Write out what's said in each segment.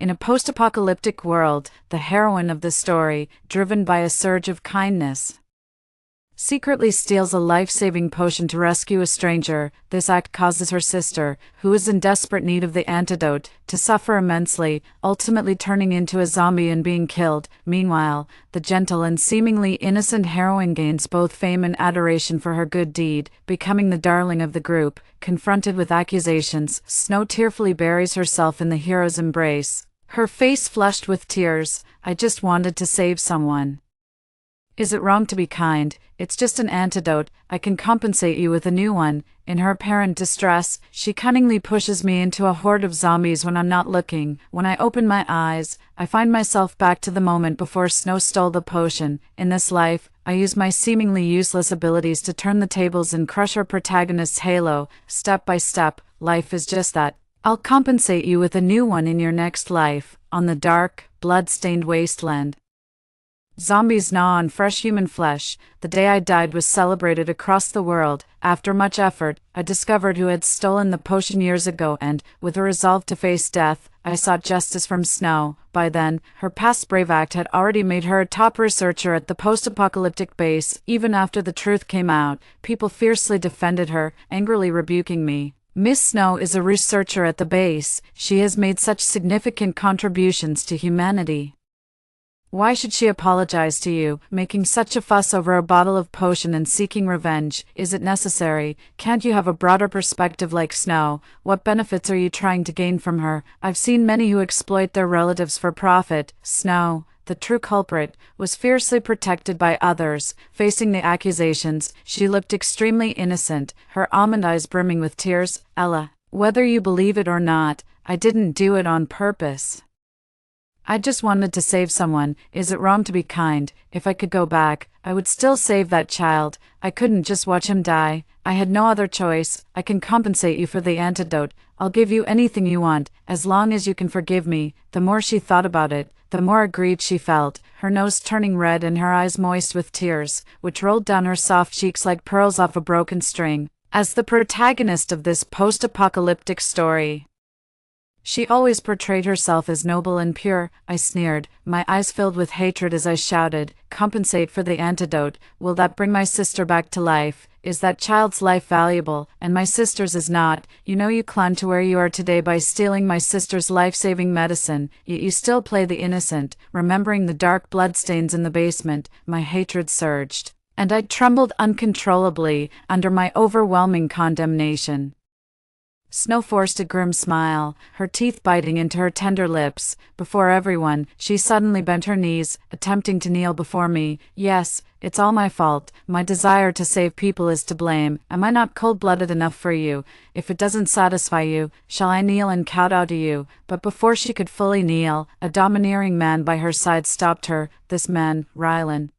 In a post-apocalyptic world, the heroine of the story, driven by a surge of kindness, secretly steals a life-saving potion to rescue a stranger. This act causes her sister, who is in desperate need of the antidote, to suffer immensely, ultimately turning into a zombie and being killed. Meanwhile, the gentle and seemingly innocent heroine gains both fame and adoration for her good deed, becoming the darling of the group. Confronted with accusations, Snow tearfully buries herself in the hero's embrace, her face flushed with tears. "I just wanted to save someone. Is it wrong to be kind? It's just an antidote. I can compensate you with a new one." In her apparent distress, she cunningly pushes me into a horde of zombies when I'm not looking. When I open my eyes, I find myself back to the moment before Snow stole the potion. In this life, I use my seemingly useless abilities to turn the tables and crush our protagonist's halo, step by step. Life is just that. I'll compensate you with a new one in your next life. On the dark, blood-stained wasteland, zombies gnaw on fresh human flesh. The day I died was celebrated across the world. After much effort, I discovered who had stolen the potion years ago and, with a resolve to face death, I sought justice from Snow. By then, her past brave act had already made her a top researcher at the post-apocalyptic base. Even after the truth came out, people fiercely defended her, angrily rebuking me. "Miss Snow is a researcher at the base. She has made such significant contributions to humanity. Why should she apologize to you, making such a fuss over a bottle of potion and seeking revenge? Is it necessary? Can't you have a broader perspective like Snow? What benefits are you trying to gain from her? I've seen many who exploit their relatives for profit." Snow, the true culprit, was fiercely protected by others. Facing the accusations, she looked extremely innocent, her almond eyes brimming with tears. "Ella, whether you believe it or not, I didn't do it on purpose. I just wanted to save someone. Is it wrong to be kind? If I could go back, I would still save that child. I couldn't just watch him die. I had no other choice. I can compensate you for the antidote. I'll give you anything you want, as long as you can forgive me." The more she thought about it, the more aggrieved she felt, her nose turning red and her eyes moist with tears, which rolled down her soft cheeks like pearls off a broken string. As the protagonist of this post-apocalyptic story, she always portrayed herself as noble and pure. I sneered, my eyes filled with hatred as I shouted, "Compensate for the antidote? Will that bring my sister back to life? Is that child's life valuable, and my sister's is not? You know you climbed to where you are today by stealing my sister's life-saving medicine, yet you still play the innocent." Remembering the dark bloodstains in the basement, my hatred surged, and I trembled uncontrollably under my overwhelming condemnation. Snow forced a grim smile, her teeth biting into her tender lips. Before everyone, she suddenly bent her knees, attempting to kneel before me. "Yes, it's all my fault. My desire to save people is to blame. Am I not cold-blooded enough for you? If it doesn't satisfy you, shall I kneel and kowtow to you?" But before she could fully kneel, a domineering man by her side stopped her. This man, Rylan,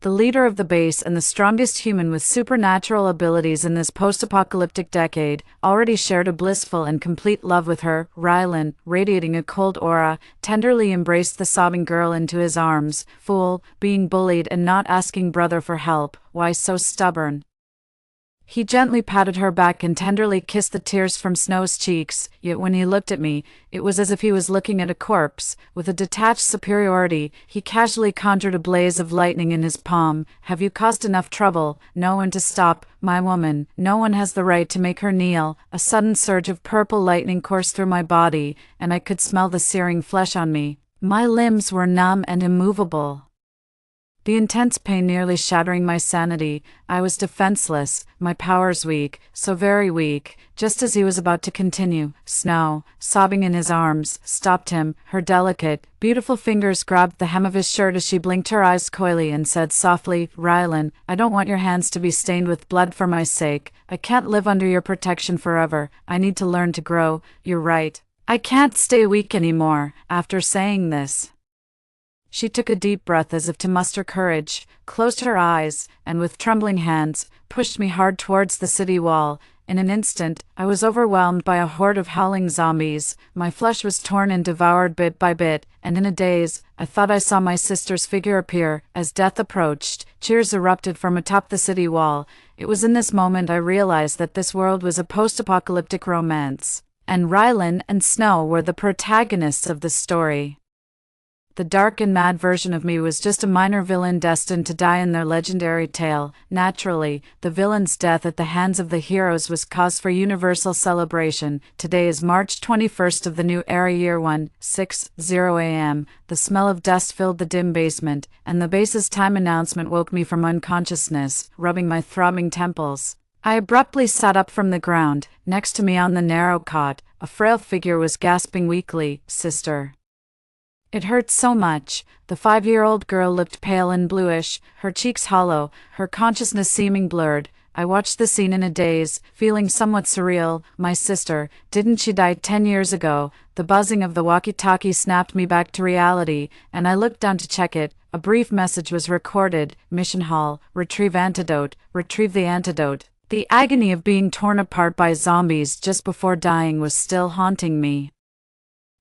the leader of the base and the strongest human with supernatural abilities in this post-apocalyptic decade, already shared a blissful and complete love with her. Rylan, radiating a cold aura, tenderly embraced the sobbing girl into his arms. "Fool, being bullied and not asking brother for help. Why so stubborn?" He gently patted her back and tenderly kissed the tears from Snow's cheeks, yet when he looked at me, it was as if he was looking at a corpse. With a detached superiority, he casually conjured a blaze of lightning in his palm. "Have you caused enough trouble? No one to stop my woman. No one has the right to make her kneel." A sudden surge of purple lightning coursed through my body, and I could smell the searing flesh on me. My limbs were numb and immovable, the intense pain nearly shattering my sanity. I was defenseless, my powers weak, so very weak. Just as he was about to continue, Snow, sobbing in his arms, stopped him. Her delicate, beautiful fingers grabbed the hem of his shirt as she blinked her eyes coyly and said softly, "Rylan, I don't want your hands to be stained with blood for my sake. I can't live under your protection forever. I need to learn to grow. You're right. I can't stay weak anymore." After saying this, she took a deep breath as if to muster courage, closed her eyes, and with trembling hands, pushed me hard towards the city wall. In an instant, I was overwhelmed by a horde of howling zombies. My flesh was torn and devoured bit by bit, and in a daze, I thought I saw my sister's figure appear. As death approached, cheers erupted from atop the city wall. It was in this moment I realized that this world was a post-apocalyptic romance, and Rylan and Snow were the protagonists of the story. The dark and mad version of me was just a minor villain destined to die in their legendary tale. Naturally, the villain's death at the hands of the heroes was cause for universal celebration. Today is March 21st of the new era, year 1, 6:0 a.m. The smell of dust filled the dim basement, and the base's time announcement woke me from unconsciousness, rubbing my throbbing temples. I abruptly sat up from the ground. Next to me on the narrow cot, a frail figure was gasping weakly, "Sister." It hurt so much. The 5-year-old girl looked pale and bluish, her cheeks hollow, her consciousness seeming blurred. I watched the scene in a daze, feeling somewhat surreal. My sister, didn't she die 10 years ago? The buzzing of the walkie-talkie snapped me back to reality, and I looked down to check it. A brief message was recorded. Mission Hall, retrieve antidote, retrieve the antidote. The agony of being torn apart by zombies just before dying was still haunting me.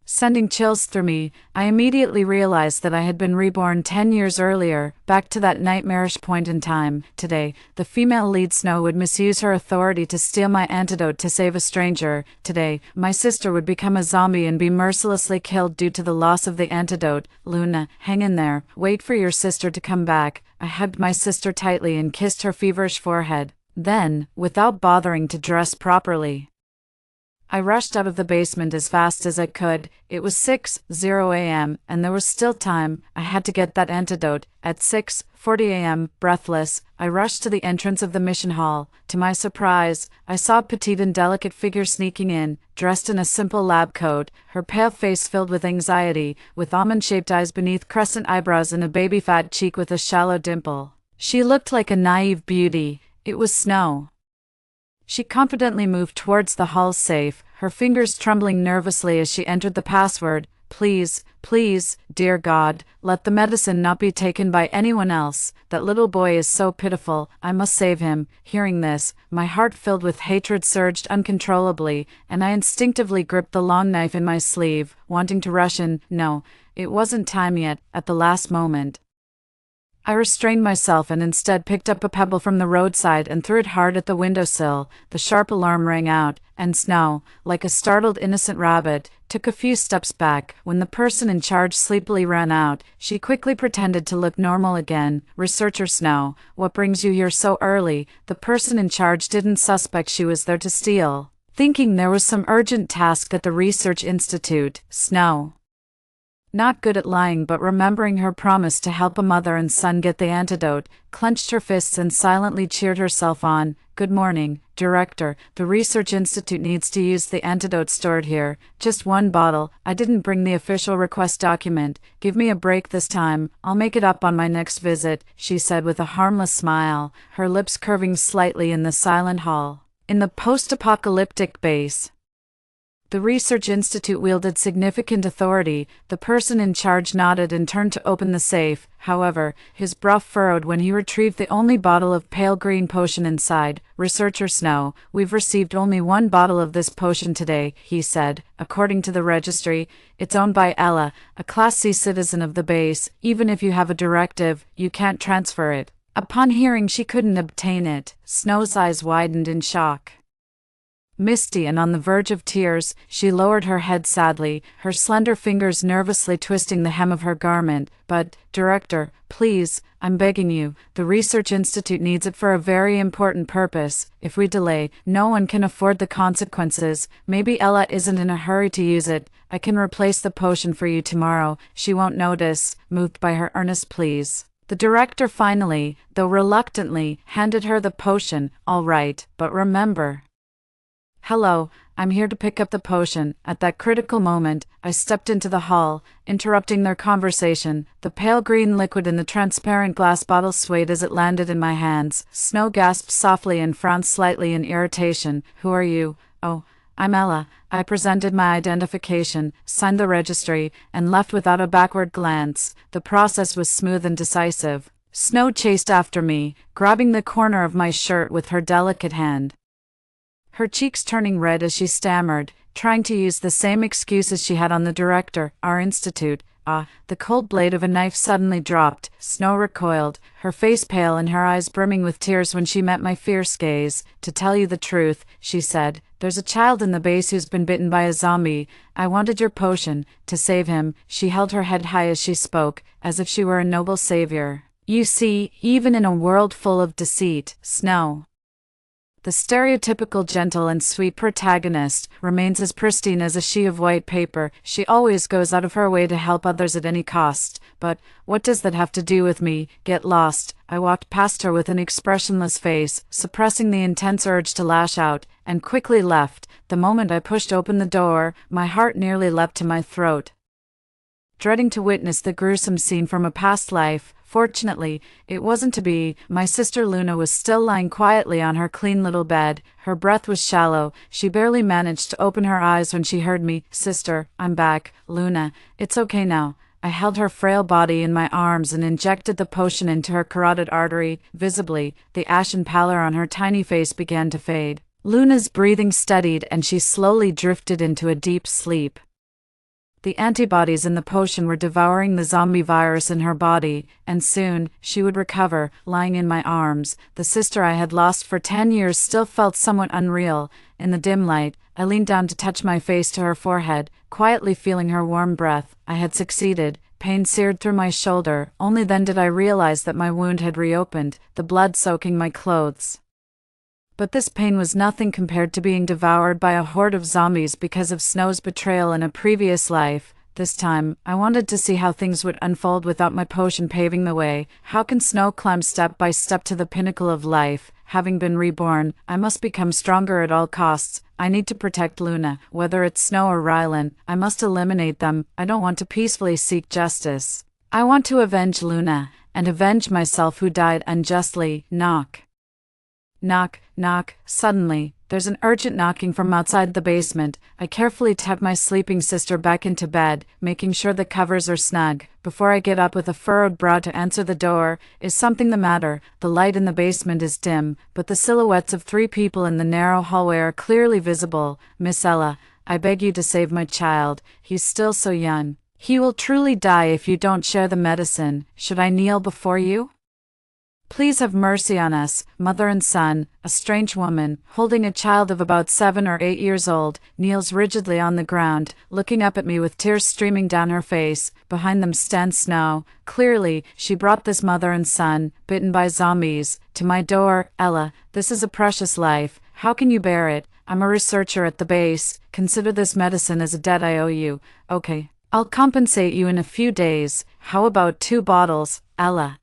Sending chills through me, I immediately realized that I had been reborn 10 years earlier, back to that nightmarish point in time. Today, the female lead Snow would misuse her authority to steal my antidote to save a stranger. Today, my sister would become a zombie and be mercilessly killed due to the loss of the antidote. Luna, hang in there, wait for your sister to come back. I hugged my sister tightly and kissed her feverish forehead. Then, without bothering to dress properly, I rushed out of the basement as fast as I could. It was 6:0 a.m., and there was still time. I had to get that antidote. At 6:40 a.m., breathless, I rushed to the entrance of the mission hall. To my surprise, I saw a petite and delicate figure sneaking in, dressed in a simple lab coat, her pale face filled with anxiety, with almond-shaped eyes beneath crescent eyebrows and a baby-fat cheek with a shallow dimple. She looked like a naive beauty. It was Snow. She confidently moved towards the hall's safe, her fingers trembling nervously as she entered the password. Please, please, dear God, let the medicine not be taken by anyone else. That little boy is so pitiful. I must save him. Hearing this, my heart filled with hatred surged uncontrollably, and I instinctively gripped the long knife in my sleeve, wanting to rush in. No, it wasn't time yet. At the last moment, I restrained myself and instead picked up a pebble from the roadside and threw it hard at the windowsill. The sharp alarm rang out, and Snow, like a startled innocent rabbit, took a few steps back. When the person in charge sleepily ran out, she quickly pretended to look normal again. Researcher Snow, what brings you here so early? The person in charge didn't suspect she was there to steal, thinking there was some urgent task at the research institute. Snow, not good at lying but remembering her promise to help a mother and son get the antidote, clenched her fists and silently cheered herself on. Good morning, Director. The Research Institute needs to use the antidote stored here. Just one bottle. I didn't bring the official request document. Give me a break this time. I'll make it up on my next visit, she said with a harmless smile, her lips curving slightly in the silent hall. In the post-apocalyptic base, the Research Institute wielded significant authority. The person in charge nodded and turned to open the safe. However, his brow furrowed when he retrieved the only bottle of pale green potion inside. Researcher Snow, we've received only one bottle of this potion today, he said. According to the registry, it's owned by Ella, a Class C citizen of the base. Even if you have a directive, you can't transfer it. Upon hearing she couldn't obtain it, Snow's eyes widened in shock. Misty and on the verge of tears, she lowered her head sadly, her slender fingers nervously twisting the hem of her garment. But, Director, please, I'm begging you, the Research Institute needs it for a very important purpose. If we delay, no one can afford the consequences. Maybe Ella isn't in a hurry to use it. I can replace the potion for you tomorrow. She won't notice, moved by her earnest pleas. The director finally, though reluctantly, handed her the potion. All right, but remember. Hello, I'm here to pick up the potion. At that critical moment, I stepped into the hall, interrupting their conversation. The pale green liquid in the transparent glass bottle swayed as it landed in my hands. Snow gasped softly and frowned slightly in irritation. Who are you? Oh, I'm Ella. I presented my identification, signed the registry, and left without a backward glance. The process was smooth and decisive. Snow chased after me, grabbing the corner of my shirt with her delicate hand, her cheeks turning red as she stammered, trying to use the same excuses she had on the director, our institute. Ah, the cold blade of a knife suddenly dropped. Snow recoiled, her face pale and her eyes brimming with tears when she met my fierce gaze. To tell you the truth, she said, there's a child in the base who's been bitten by a zombie. I wanted your potion, to save him. She held her head high as she spoke, as if she were a noble savior. You see, even in a world full of deceit, Snow, the stereotypical gentle and sweet protagonist, remains as pristine as a sheet of white paper. She always goes out of her way to help others at any cost. But what does that have to do with me? Get lost. I walked past her with an expressionless face, suppressing the intense urge to lash out, and quickly left. The moment I pushed open the door, my heart nearly leapt to my throat. Dreading to witness the gruesome scene from a past life, fortunately, it wasn't to be. My sister Luna was still lying quietly on her clean little bed. Her breath was shallow. She barely managed to open her eyes when she heard me. Sister, I'm back. Luna, it's okay now. I held her frail body in my arms and injected the potion into her carotid artery. Visibly, the ashen pallor on her tiny face began to fade. Luna's breathing steadied and she slowly drifted into a deep sleep. The antibodies in the potion were devouring the zombie virus in her body, and soon, she would recover. Lying in my arms, the sister I had lost for 10 years still felt somewhat unreal. In the dim light, I leaned down to touch my face to her forehead, quietly feeling her warm breath. I had succeeded. Pain seared through my shoulder. Only then did I realize that my wound had reopened, the blood soaking my clothes. But this pain was nothing compared to being devoured by a horde of zombies because of Snow's betrayal in a previous life. This time, I wanted to see how things would unfold without my potion paving the way. How can Snow climb step by step to the pinnacle of life? Having been reborn, I must become stronger at all costs. I need to protect Luna. Whether it's Snow or Rylan, I must eliminate them. I don't want to peacefully seek justice. I want to avenge Luna, and avenge myself who died unjustly. Knock. Knock, knock. Suddenly, there's an urgent knocking from outside the basement. I carefully tuck my sleeping sister back into bed, making sure the covers are snug, before I get up with a furrowed brow to answer the door. Is something the matter? The light in the basement is dim, but the silhouettes of 3 people in the narrow hallway are clearly visible. Miss Ella, I beg you to save my child. He's still so young. He will truly die if you don't share the medicine. Should I kneel before you? Please have mercy on us, mother and son. A strange woman, holding a child of about 7 or 8 years old, kneels rigidly on the ground, looking up at me with tears streaming down her face. Behind them stands Snow. Clearly, she brought this mother and son, bitten by zombies, to my door. Ella, this is a precious life. How can you bear it? I'm a researcher at the base. Consider this medicine as a debt I owe you. Okay, I'll compensate you in a few days. How about 2 bottles, Ella?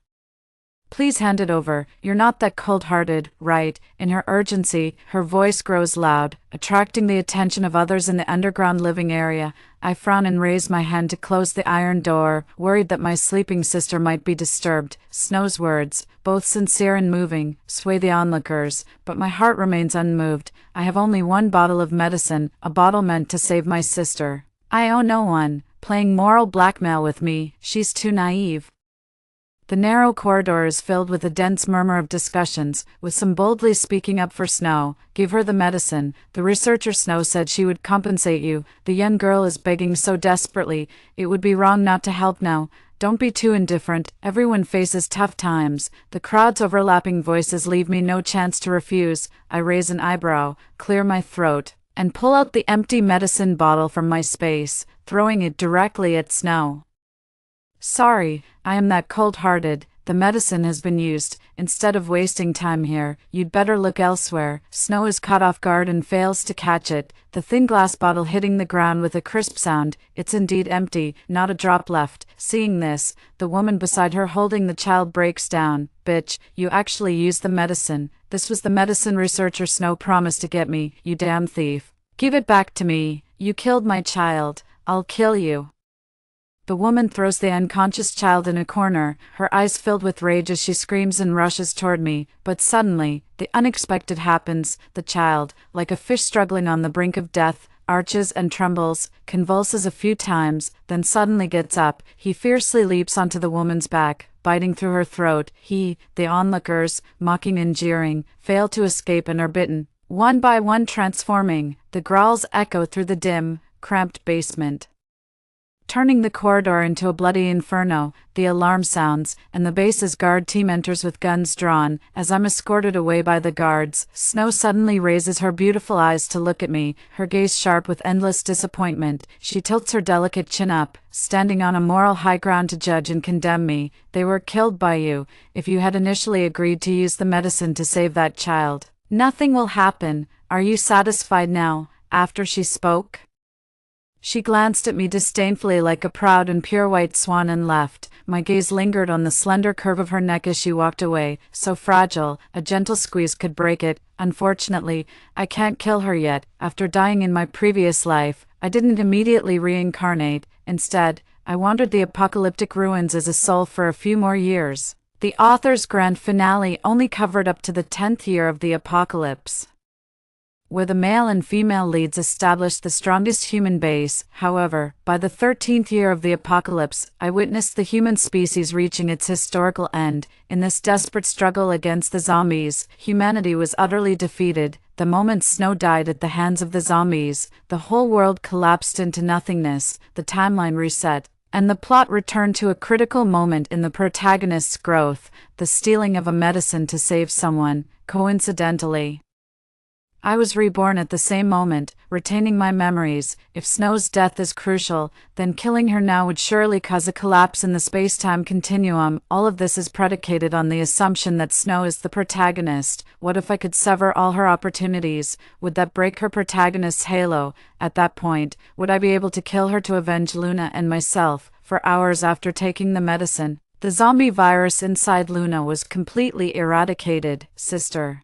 Please hand it over. You're not that cold-hearted, right? In her urgency, her voice grows loud, attracting the attention of others in the underground living area. I frown and raise my hand to close the iron door, worried that my sleeping sister might be disturbed. Snow's words, both sincere and moving, sway the onlookers, but my heart remains unmoved. I have only 1 bottle of medicine, a bottle meant to save my sister. I owe no one, playing moral blackmail with me. She's too naive. The narrow corridor is filled with a dense murmur of discussions, with some boldly speaking up for Snow. Give her the medicine. The researcher Snow said she would compensate you. The young girl is begging so desperately. It would be wrong not to help now. Don't be too indifferent. Everyone faces tough times. The crowd's overlapping voices leave me no chance to refuse. I raise an eyebrow, clear my throat, and pull out the empty medicine bottle from my space, throwing it directly at Snow. Sorry, I am that cold-hearted. The medicine has been used. Instead of wasting time here, you'd better look elsewhere. Snow is caught off guard and fails to catch it, the thin glass bottle hitting the ground with a crisp sound. It's indeed empty, not a drop left. Seeing this, the woman beside her holding the child breaks down. Bitch, you actually used the medicine. This was the medicine researcher Snow promised to get me, you damn thief. Give it back to me. You killed my child. I'll kill you. The woman throws the unconscious child in a corner, her eyes filled with rage as she screams and rushes toward me. But suddenly, the unexpected happens. The child, like a fish struggling on the brink of death, arches and trembles, convulses a few times, then suddenly gets up. He fiercely leaps onto the woman's back, biting through her throat. The onlookers, mocking and jeering, fail to escape and are bitten, one by one transforming. The growls echo through the dim, cramped basement. turning the corridor into a bloody inferno. The alarm sounds, and the base's guard team enters with guns drawn. As I'm escorted away by the guards, Snow suddenly raises her beautiful eyes to look at me, her gaze sharp with endless disappointment. She tilts her delicate chin up, standing on a moral high ground to judge and condemn me. They were killed by you. If you had initially agreed to use the medicine to save that child, nothing will happen. Are you satisfied now? After she spoke, she glanced at me disdainfully like a proud and pure white swan and left. My gaze lingered on the slender curve of her neck as she walked away, so fragile, a gentle squeeze could break it. Unfortunately, I can't kill her yet. After dying in my previous life, I didn't immediately reincarnate. Instead, I wandered the apocalyptic ruins as a soul for a few more years. The author's grand finale only covered up to the 10th year of the apocalypse, where the male and female leads established the strongest human base. However, by the 13th year of the apocalypse, I witnessed the human species reaching its historical end. In this desperate struggle against the zombies, humanity was utterly defeated. The moment Snow died at the hands of the zombies, the whole world collapsed into nothingness, the timeline reset, and the plot returned to a critical moment in the protagonist's growth, the stealing of a medicine to save someone. Coincidentally, I was reborn at the same moment, retaining my memories. If Snow's death is crucial, then killing her now would surely cause a collapse in the space-time continuum. All of this is predicated on the assumption that Snow is the protagonist. What if I could sever all her opportunities? Would that break her protagonist's halo? At that point, would I be able to kill her to avenge Luna and myself? For hours after taking the medicine, the zombie virus inside Luna was completely eradicated. Sister,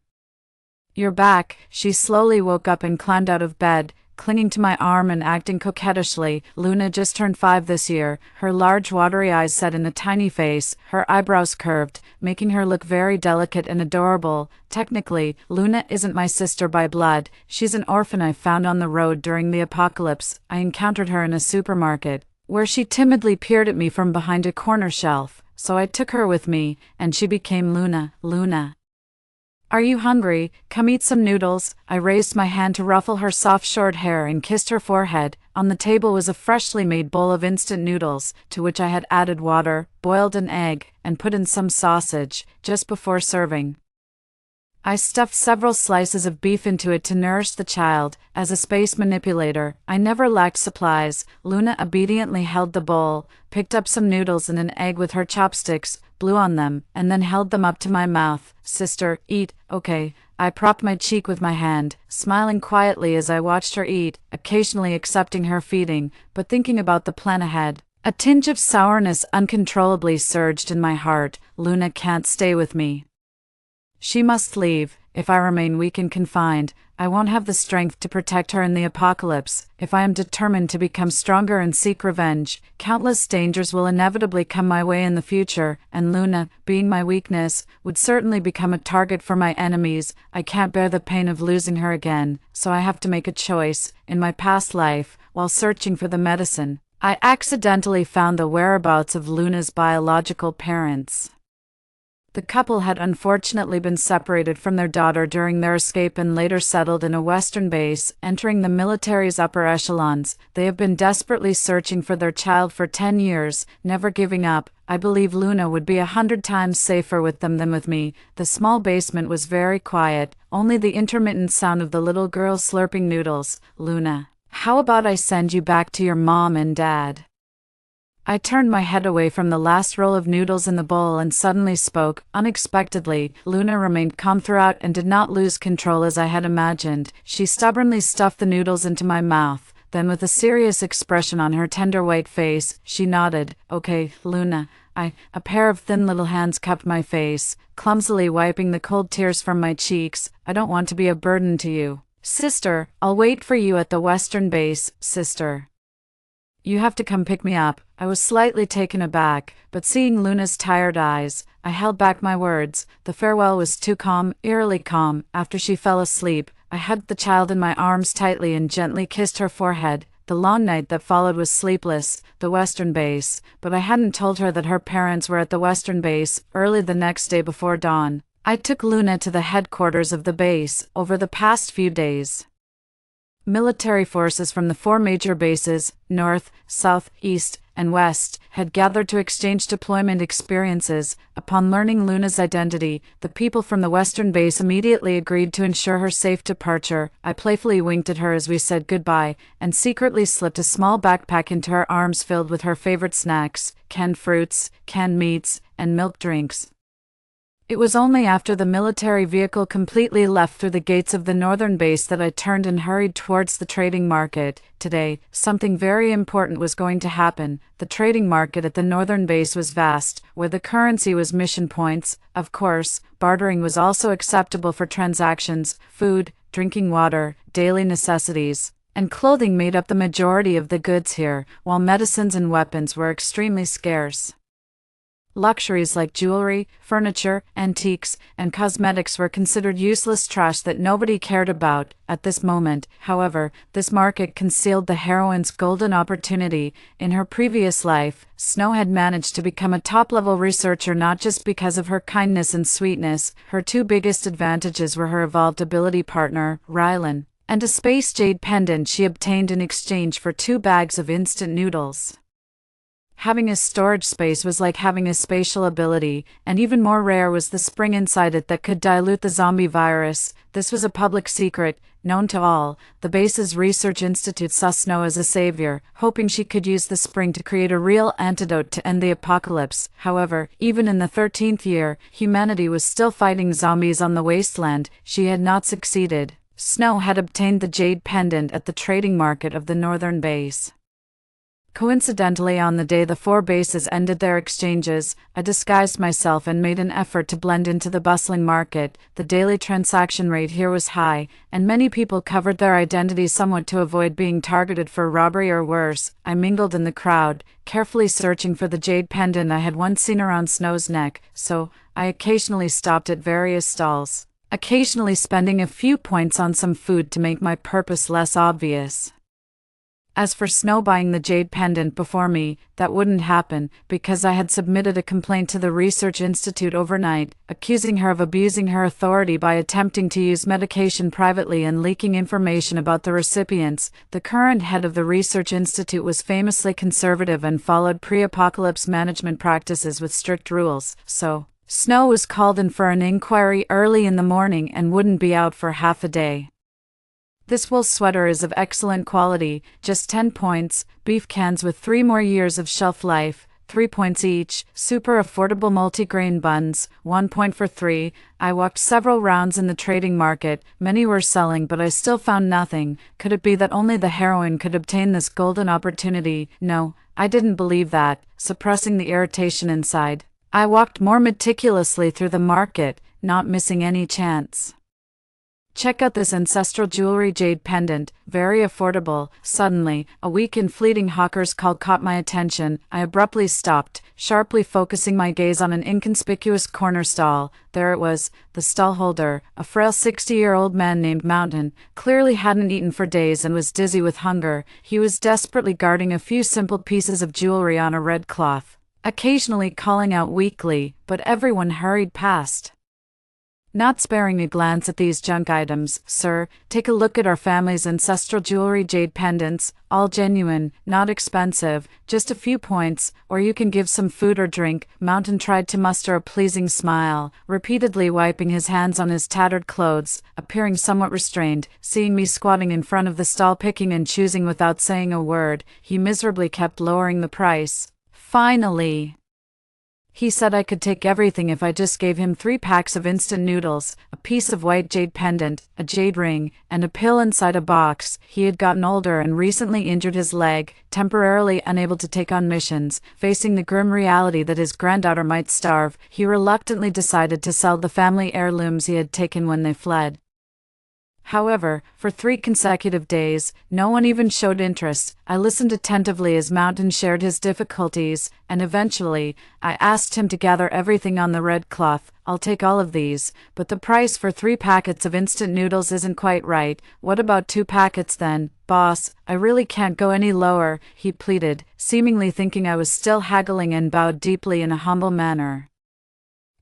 you're back. She slowly woke up and climbed out of bed, clinging to my arm and acting coquettishly. Luna just turned 5 this year, her large watery eyes set in a tiny face, her eyebrows curved, making her look very delicate and adorable. Technically, Luna isn't my sister by blood. She's an orphan I found on the road during the apocalypse. I encountered her in a supermarket, where she timidly peered at me from behind a corner shelf, so I took her with me, and she became Luna. Luna, are you hungry? Come eat some noodles. I raised my hand to ruffle her soft short hair and kissed her forehead. On the table was a freshly made bowl of instant noodles, to which I had added water, boiled an egg, and put in some sausage. Just before serving, I stuffed several slices of beef into it to nourish the child. As a space manipulator, I never lacked supplies. Luna obediently held the bowl, picked up some noodles and an egg with her chopsticks, blew on them, and then held them up to my mouth. Sister, eat. Okay. I propped my cheek with my hand, smiling quietly as I watched her eat, occasionally accepting her feeding, but thinking about the plan ahead. A tinge of sourness uncontrollably surged in my heart. Luna can't stay with me. She must leave. If I remain weak and confined, I won't have the strength to protect her in the apocalypse. If I am determined to become stronger and seek revenge, countless dangers will inevitably come my way in the future, and Luna, being my weakness, would certainly become a target for my enemies. I can't bear the pain of losing her again, so I have to make a choice. In my past life, while searching for the medicine, I accidentally found the whereabouts of Luna's biological parents. The couple had unfortunately been separated from their daughter during their escape and later settled in a Western base, entering the military's upper echelons. They have been desperately searching for their child for 10 years, never giving up. I believe Luna would be 100 times safer with them than with me. The small basement was very quiet, only the intermittent sound of the little girl slurping noodles. Luna, how about I send you back to your mom and dad? I turned my head away from the last roll of noodles in the bowl and suddenly spoke. Unexpectedly, Luna remained calm throughout and did not lose control as I had imagined. She stubbornly stuffed the noodles into my mouth. Then with a serious expression on her tender white face, she nodded. Okay, Luna. A pair of thin little hands cupped my face, clumsily wiping the cold tears from my cheeks. I don't want to be a burden to you. Sister, I'll wait for you at the Western base, sister. You have to come pick me up. I was slightly taken aback, but seeing Luna's tired eyes, I held back my words. The farewell was too calm, eerily calm. After she fell asleep, I hugged the child in my arms tightly and gently kissed her forehead. The long night that followed was sleepless. The Western base, but I hadn't told her that her parents were at the Western base. Early the next day before dawn, I took Luna to the headquarters of the base. Over the past few days, Military forces from the 4 major bases, North, South, East, and West, had gathered to exchange deployment experiences. Upon learning Luna's identity, the people from the Western base immediately agreed to ensure her safe departure. I playfully winked at her as we said goodbye, and secretly slipped a small backpack into her arms filled with her favorite snacks, canned fruits, canned meats, and milk drinks. It was only after the military vehicle completely left through the gates of the northern base that I turned and hurried towards the trading market. Today, something very important was going to happen. The trading market at the northern base was vast, where the currency was mission points. Of course, bartering was also acceptable for transactions. Food, drinking water, daily necessities, and clothing made up the majority of the goods here, while medicines and weapons were extremely scarce. Luxuries like jewelry, furniture, antiques, and cosmetics were considered useless trash that nobody cared about. At this moment, however, this market concealed the heroine's golden opportunity. In her previous life, Snow had managed to become a top-level researcher not just because of her kindness and sweetness. Her 2 biggest advantages were her evolved ability partner, Rylan, and a space jade pendant she obtained in exchange for 2 bags of instant noodles. Having a storage space was like having a spatial ability, and even more rare was the spring inside it that could dilute the zombie virus. This was a public secret, known to all. The base's research institute saw Snow as a savior, hoping she could use the spring to create a real antidote to end the apocalypse. However, even in the 13th year, humanity was still fighting zombies on the wasteland. She had not succeeded. Snow had obtained the jade pendant at the trading market of the northern base. Coincidentally, on the day the 4 bases ended their exchanges, I disguised myself and made an effort to blend into the bustling market. The daily transaction rate here was high, and many people covered their identities somewhat to avoid being targeted for robbery or worse. I mingled in the crowd, carefully searching for the jade pendant I had once seen around Snow's neck, so I occasionally stopped at various stalls, occasionally spending a few points on some food to make my purpose less obvious. As for Snow buying the jade pendant before me, that wouldn't happen, because I had submitted a complaint to the Research Institute overnight, accusing her of abusing her authority by attempting to use medication privately and leaking information about the recipients. The current head of the Research Institute was famously conservative and followed pre-apocalypse management practices with strict rules, so Snow was called in for an inquiry early in the morning and wouldn't be out for half a day. This wool sweater is of excellent quality, just 10 points, beef cans with 3 more years of shelf life, 3 points each, super affordable multigrain buns, 1 point for 3. I walked several rounds in the trading market, many were selling but I still found nothing. Could it be that only the heroine could obtain this golden opportunity? No, I didn't believe that, suppressing the irritation inside. I walked more meticulously through the market, not missing any chance. Check out this ancestral jewelry jade pendant, very affordable. Suddenly, a weak and fleeting hawker's call caught my attention. I abruptly stopped, sharply focusing my gaze on an inconspicuous corner stall. There it was, the stallholder, a frail 60-year-old man named Mountain, clearly hadn't eaten for days and was dizzy with hunger. He was desperately guarding a few simple pieces of jewelry on a red cloth, occasionally calling out weakly, but everyone hurried past. Not sparing a glance at these junk items, sir, take a look at our family's ancestral jewelry jade pendants, all genuine, not expensive, just a few points, or you can give some food or drink. Mountain tried to muster a pleasing smile, repeatedly wiping his hands on his tattered clothes, appearing somewhat restrained. Seeing me squatting in front of the stall picking and choosing without saying a word, he miserably kept lowering the price. Finally, he said I could take everything if I just gave him 3 packs of instant noodles, a piece of white jade pendant, a jade ring, and a pill inside a box. He had gotten older and recently injured his leg, temporarily unable to take on missions. Facing the grim reality that his granddaughter might starve, he reluctantly decided to sell the family heirlooms he had taken when they fled. However, for 3 consecutive days, no one even showed interest. I listened attentively as Mountain shared his difficulties, and eventually, I asked him to gather everything on the red cloth. I'll take all of these, but the price for 3 packets of instant noodles isn't quite right. What about 2 packets then? Boss, I really can't go any lower, he pleaded, seemingly thinking I was still haggling, and bowed deeply in a humble manner.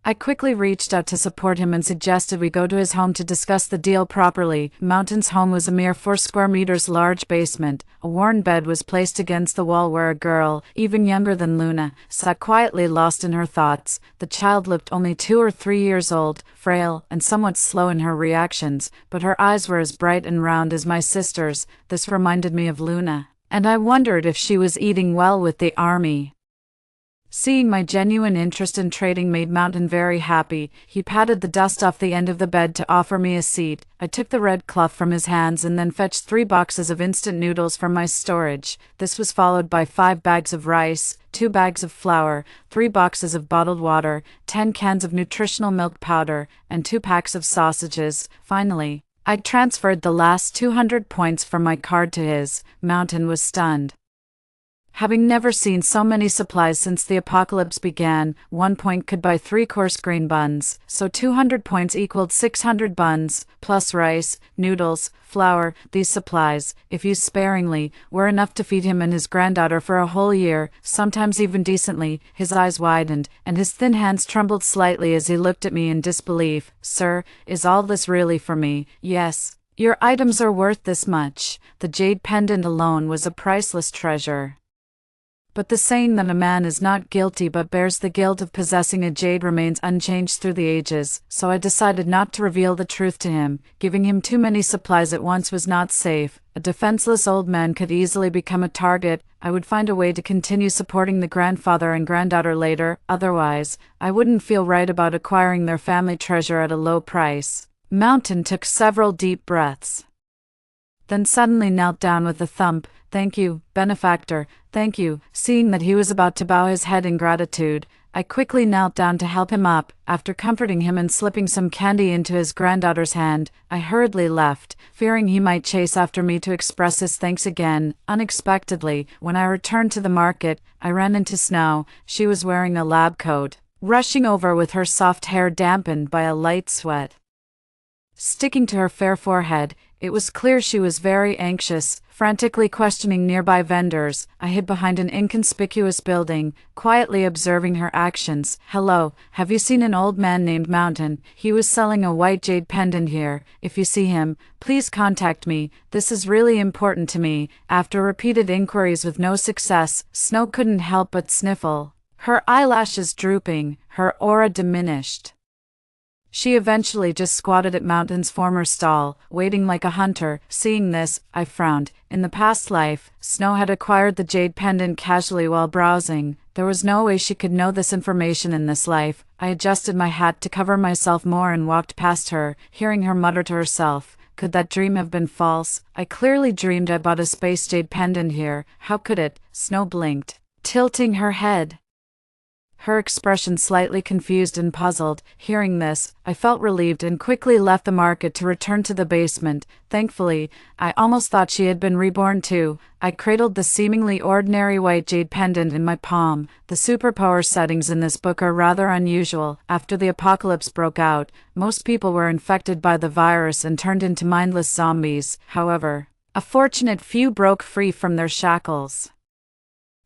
I quickly reached out to support him and suggested we go to his home to discuss the deal properly. Mountain's home was a mere 4 square meters large basement. A worn bed was placed against the wall where a girl, even younger than Luna, sat quietly lost in her thoughts. The child looked only 2 or 3 years old, frail, and somewhat slow in her reactions, but her eyes were as bright and round as my sister's. This reminded me of Luna, and I wondered if she was eating well with the army. Seeing my genuine interest in trading made Mountain very happy. He patted the dust off the end of the bed to offer me a seat. I took the red cloth from his hands and then fetched 3 boxes of instant noodles from my storage. This was followed by 5 bags of rice, 2 bags of flour, 3 boxes of bottled water, 10 cans of nutritional milk powder, and 2 packs of sausages. Finally, I transferred the last 200 points from my card to his. Mountain was stunned. Having never seen so many supplies since the apocalypse began, 1 point could buy 3 coarse grain buns, so 200 points equaled 600 buns, plus rice, noodles, flour. These supplies, if used sparingly, were enough to feed him and his granddaughter for a whole year, sometimes even decently. His eyes widened, and his thin hands trembled slightly as he looked at me in disbelief. "Sir, is all this really for me?" "Yes. Your items are worth this much." The jade pendant alone was a priceless treasure. But the saying that a man is not guilty but bears the guilt of possessing a jade remains unchanged through the ages, so I decided not to reveal the truth to him. Giving him too many supplies at once was not safe. A defenseless old man could easily become a target. I would find a way to continue supporting the grandfather and granddaughter later, otherwise, I wouldn't feel right about acquiring their family treasure at a low price. Mountain took several deep breaths, then suddenly knelt down with a thump. "Thank you, benefactor, thank you." Seeing that he was about to bow his head in gratitude, I quickly knelt down to help him up. After comforting him and slipping some candy into his granddaughter's hand, I hurriedly left, fearing he might chase after me to express his thanks again. Unexpectedly, when I returned to the market, I ran into Snow. She was wearing a lab coat, rushing over with her soft hair dampened by a light sweat sticking to her fair forehead. It was clear she was very anxious, frantically questioning nearby vendors. I hid behind an inconspicuous building, quietly observing her actions. "Hello, have you seen an old man named Mountain? He was selling a white jade pendant here. If you see him, please contact me. This is really important to me." After repeated inquiries with no success, Snow couldn't help but sniffle, her eyelashes drooping, her aura diminished. She eventually just squatted at Mountain's former stall, waiting like a hunter. Seeing this, I frowned. In the past life, Snow had acquired the jade pendant casually while browsing. There was no way she could know this information in this life. I adjusted my hat to cover myself more and walked past her, hearing her mutter to herself. Could that dream have been false? I clearly dreamed I bought a space jade pendant here. How could it? Snow blinked, tilting her head, her expression slightly confused and puzzled. Hearing this, I felt relieved and quickly left the market to return to the basement. Thankfully, I almost thought she had been reborn too. I cradled the seemingly ordinary white jade pendant in my palm. The superpower settings in this book are rather unusual. After the apocalypse broke out, most people were infected by the virus and turned into mindless zombies. However, a fortunate few broke free from their shackles,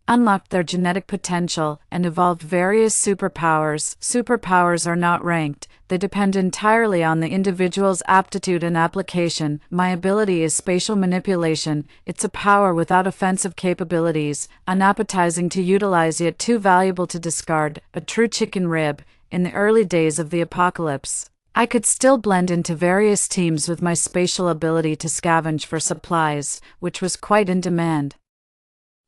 unlocked their genetic potential, and evolved various superpowers. Superpowers are not ranked, they depend entirely on the individual's aptitude and application. My ability is spatial manipulation. It's a power without offensive capabilities, unappetizing to utilize yet too valuable to discard, a true chicken rib. In the early days of the apocalypse, I could still blend into various teams with my spatial ability to scavenge for supplies, which was quite in demand.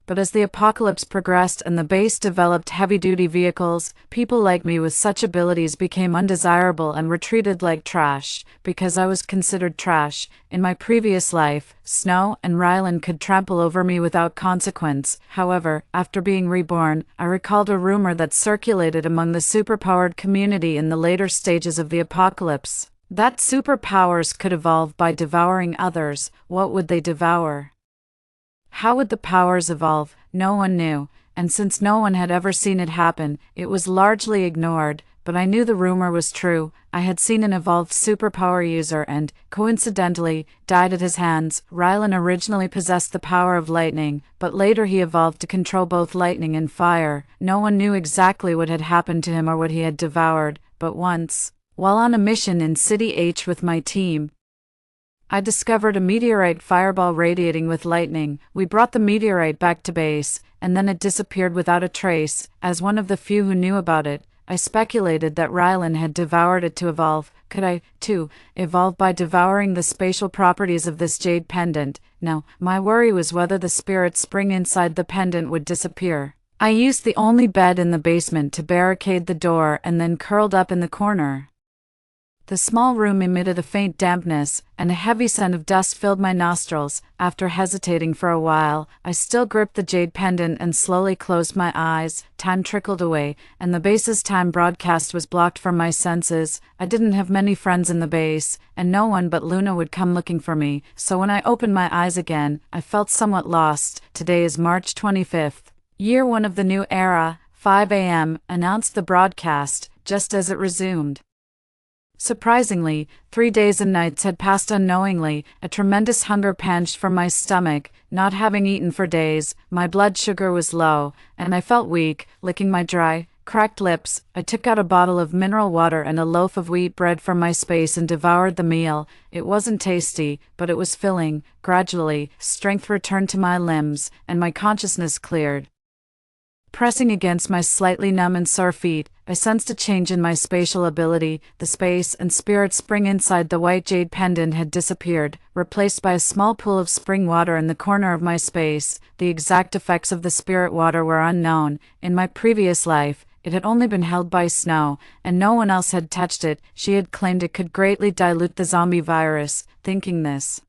But as the apocalypse progressed and the base developed heavy-duty vehicles, people like me with such abilities became undesirable and were treated like trash. Because I was considered trash, in my previous life, Snow and Rylan could trample over me without consequence. However, after being reborn, I recalled a rumor that circulated among the superpowered community in the later stages of the apocalypse, that superpowers could evolve by devouring others. What would they devour? How would the powers evolve? No one knew, and since no one had ever seen it happen, it was largely ignored. But I knew the rumor was true. I had seen an evolved superpower user and, coincidentally, died at his hands. Rylan originally possessed the power of lightning, but later he evolved to control both lightning and fire. No one knew exactly what had happened to him or what he had devoured, but once, while on a mission in City H with my team, I discovered a meteorite fireball radiating with lightning. We brought the meteorite back to base, and then it disappeared without a trace. As one of the few who knew about it, I speculated that Rylan had devoured it to evolve. Could I, too, evolve by devouring the spatial properties of this jade pendant? No, my worry was whether the spirit spring inside the pendant would disappear. I used the only bed in the basement to barricade the door and then curled up in the corner. The small room emitted a faint dampness, and a heavy scent of dust filled my nostrils. After hesitating for a while, I still gripped the jade pendant and slowly closed my eyes. Time trickled away, and the base's time broadcast was blocked from my senses. I didn't have many friends in the base, and no one but Luna would come looking for me, so when I opened my eyes again, I felt somewhat lost. Today is March 25th, year 1 of the new era. 5 a.m., announced the broadcast, just as it resumed. Surprisingly, 3 days and nights had passed unknowingly. A tremendous hunger panged from my stomach. Not having eaten for days, my blood sugar was low, and I felt weak. Licking my dry, cracked lips, I took out a bottle of mineral water and a loaf of wheat bread from my space and devoured the meal. It wasn't tasty, but it was filling. Gradually, strength returned to my limbs, and my consciousness cleared. Pressing against my slightly numb and sore feet, I sensed a change in my spatial ability. The space and spirit spring inside the white jade pendant had disappeared, replaced by a small pool of spring water in the corner of my space. The exact effects of the spirit water were unknown. In my previous life, it had only been held by Snow, and no one else had touched it. She had claimed it could greatly dilute the zombie virus. Thinking this,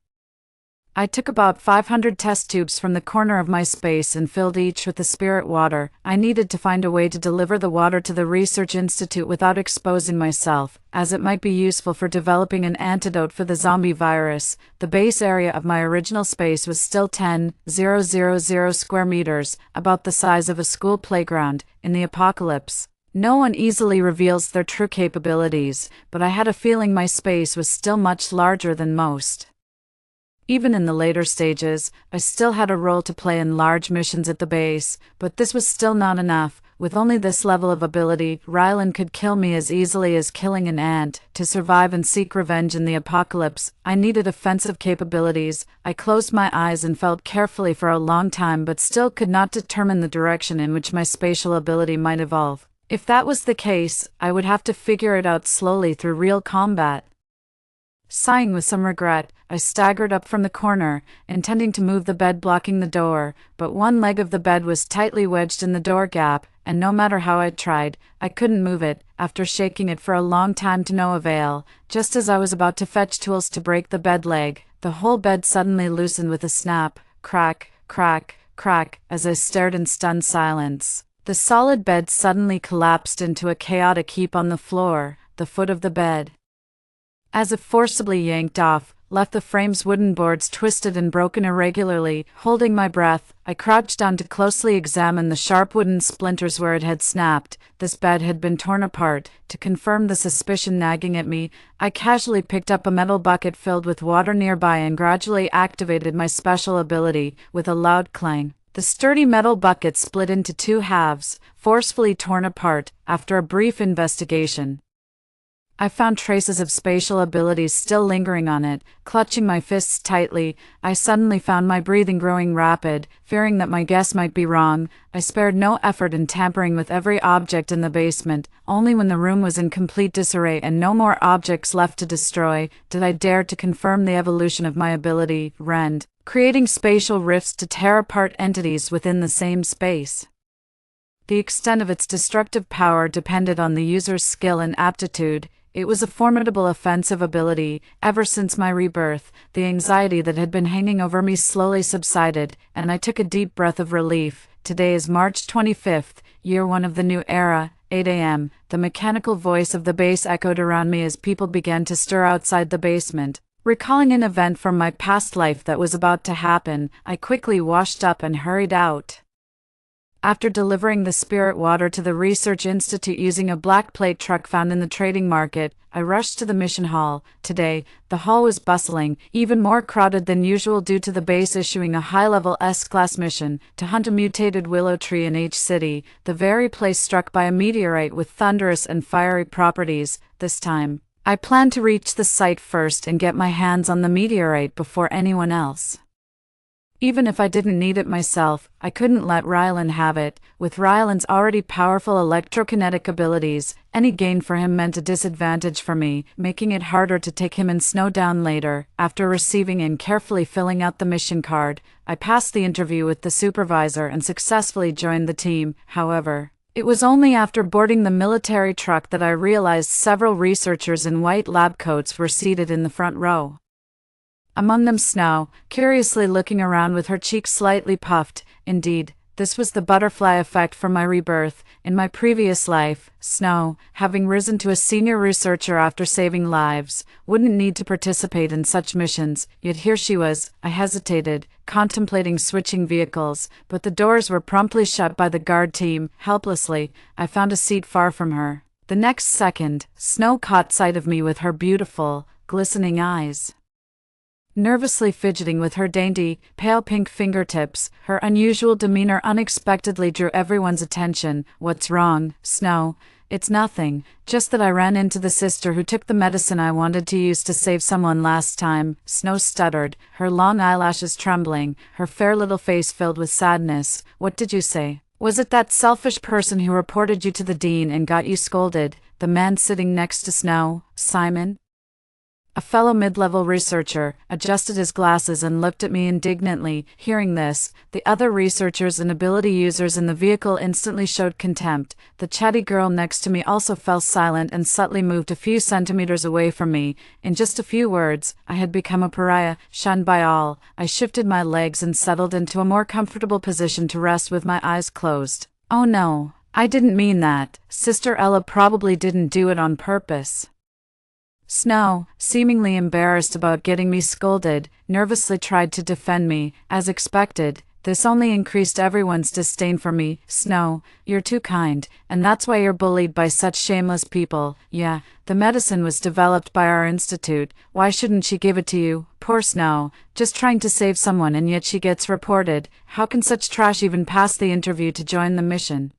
I took about 500 test tubes from the corner of my space and filled each with the spirit water. I needed to find a way to deliver the water to the research institute without exposing myself, as it might be useful for developing an antidote for the zombie virus. The base area of my original space was still 10,000 square meters, about the size of a school playground. In the apocalypse, no one easily reveals their true capabilities, but I had a feeling my space was still much larger than most. Even in the later stages, I still had a role to play in large missions at the base, but this was still not enough. With only this level of ability, Rylan could kill me as easily as killing an ant. To survive and seek revenge in the apocalypse, I needed offensive capabilities. I closed my eyes and felt carefully for a long time, but still could not determine the direction in which my spatial ability might evolve. If that was the case, I would have to figure it out slowly through real combat. Sighing with some regret, I staggered up from the corner, intending to move the bed blocking the door, but one leg of the bed was tightly wedged in the door gap, and no matter how I tried, I couldn't move it. After shaking it for a long time to no avail, just as I was about to fetch tools to break the bed leg, the whole bed suddenly loosened with a snap, crack, crack, crack, as I stared in stunned silence. The solid bed suddenly collapsed into a chaotic heap on the floor. The foot of the bed, as if forcibly yanked off, left the frame's wooden boards twisted and broken irregularly. Holding my breath, I crouched down to closely examine the sharp wooden splinters where it had snapped. This bed had been torn apart. To confirm the suspicion nagging at me, I casually picked up a metal bucket filled with water nearby and gradually activated my special ability. With a loud clang, the sturdy metal bucket split into 2 halves, forcefully torn apart. After a brief investigation, I found traces of spatial abilities still lingering on it. Clutching my fists tightly, I suddenly found my breathing growing rapid. Fearing that my guess might be wrong, I spared no effort in tampering with every object in the basement. Only when the room was in complete disarray and no more objects left to destroy, did I dare to confirm the evolution of my ability, Rend, creating spatial rifts to tear apart entities within the same space. The extent of its destructive power depended on the user's skill and aptitude. It was a formidable offensive ability. Ever since my rebirth, the anxiety that had been hanging over me slowly subsided, and I took a deep breath of relief. Today is March 25th, year 1 of the new era. 8 a.m., the mechanical voice of the base echoed around me as people began to stir outside the basement. Recalling an event from my past life that was about to happen, I quickly washed up and hurried out. After delivering the spirit water to the research institute using a black plate truck found in the trading market, I rushed to the mission hall. Today, the hall was bustling, even more crowded than usual due to the base issuing a high-level S-class mission to hunt a mutated willow tree in H City, the very place struck by a meteorite with thunderous and fiery properties. This time, I planned to reach the site first and get my hands on the meteorite before anyone else. Even if I didn't need it myself, I couldn't let Rylan have it. With Rylan's already powerful electrokinetic abilities, any gain for him meant a disadvantage for me, making it harder to take him and Snow down later. After receiving and carefully filling out the mission card, I passed the interview with the supervisor and successfully joined the team. However, it was only after boarding the military truck that I realized several researchers in white lab coats were seated in the front row. Among them Snow, curiously looking around with her cheeks slightly puffed. Indeed, this was the butterfly effect from my rebirth. In my previous life, Snow, having risen to a senior researcher after saving lives, wouldn't need to participate in such missions, yet here she was. I hesitated, contemplating switching vehicles, but the doors were promptly shut by the guard team. Helplessly, I found a seat far from her. The next second, Snow caught sight of me with her beautiful, glistening eyes. Nervously fidgeting with her dainty, pale pink fingertips, her unusual demeanor unexpectedly drew everyone's attention. "What's wrong, Snow?" "It's nothing, just that I ran into the sister who took the medicine I wanted to use to save someone last time," Snow stuttered, her long eyelashes trembling, her fair little face filled with sadness. "What did you say? Was it that selfish person who reported you to the dean and got you scolded?" The man sitting next to Snow, Simon, a fellow mid-level researcher, adjusted his glasses and looked at me indignantly. Hearing this, the other researchers and ability users in the vehicle instantly showed contempt. The chatty girl next to me also fell silent and subtly moved a few centimeters away from me. In just a few words, I had become a pariah, shunned by all. I shifted my legs and settled into a more comfortable position to rest with my eyes closed. "Oh no, I didn't mean that. Sister Ella probably didn't do it on purpose." Snow, seemingly embarrassed about getting me scolded, nervously tried to defend me. As expected, this only increased everyone's disdain for me. "Snow, you're too kind, and that's why you're bullied by such shameless people." "Yeah, the medicine was developed by our institute. Why shouldn't she give it to you?" "Poor Snow, just trying to save someone and yet she gets reported. How can such trash even pass the interview to join the mission?"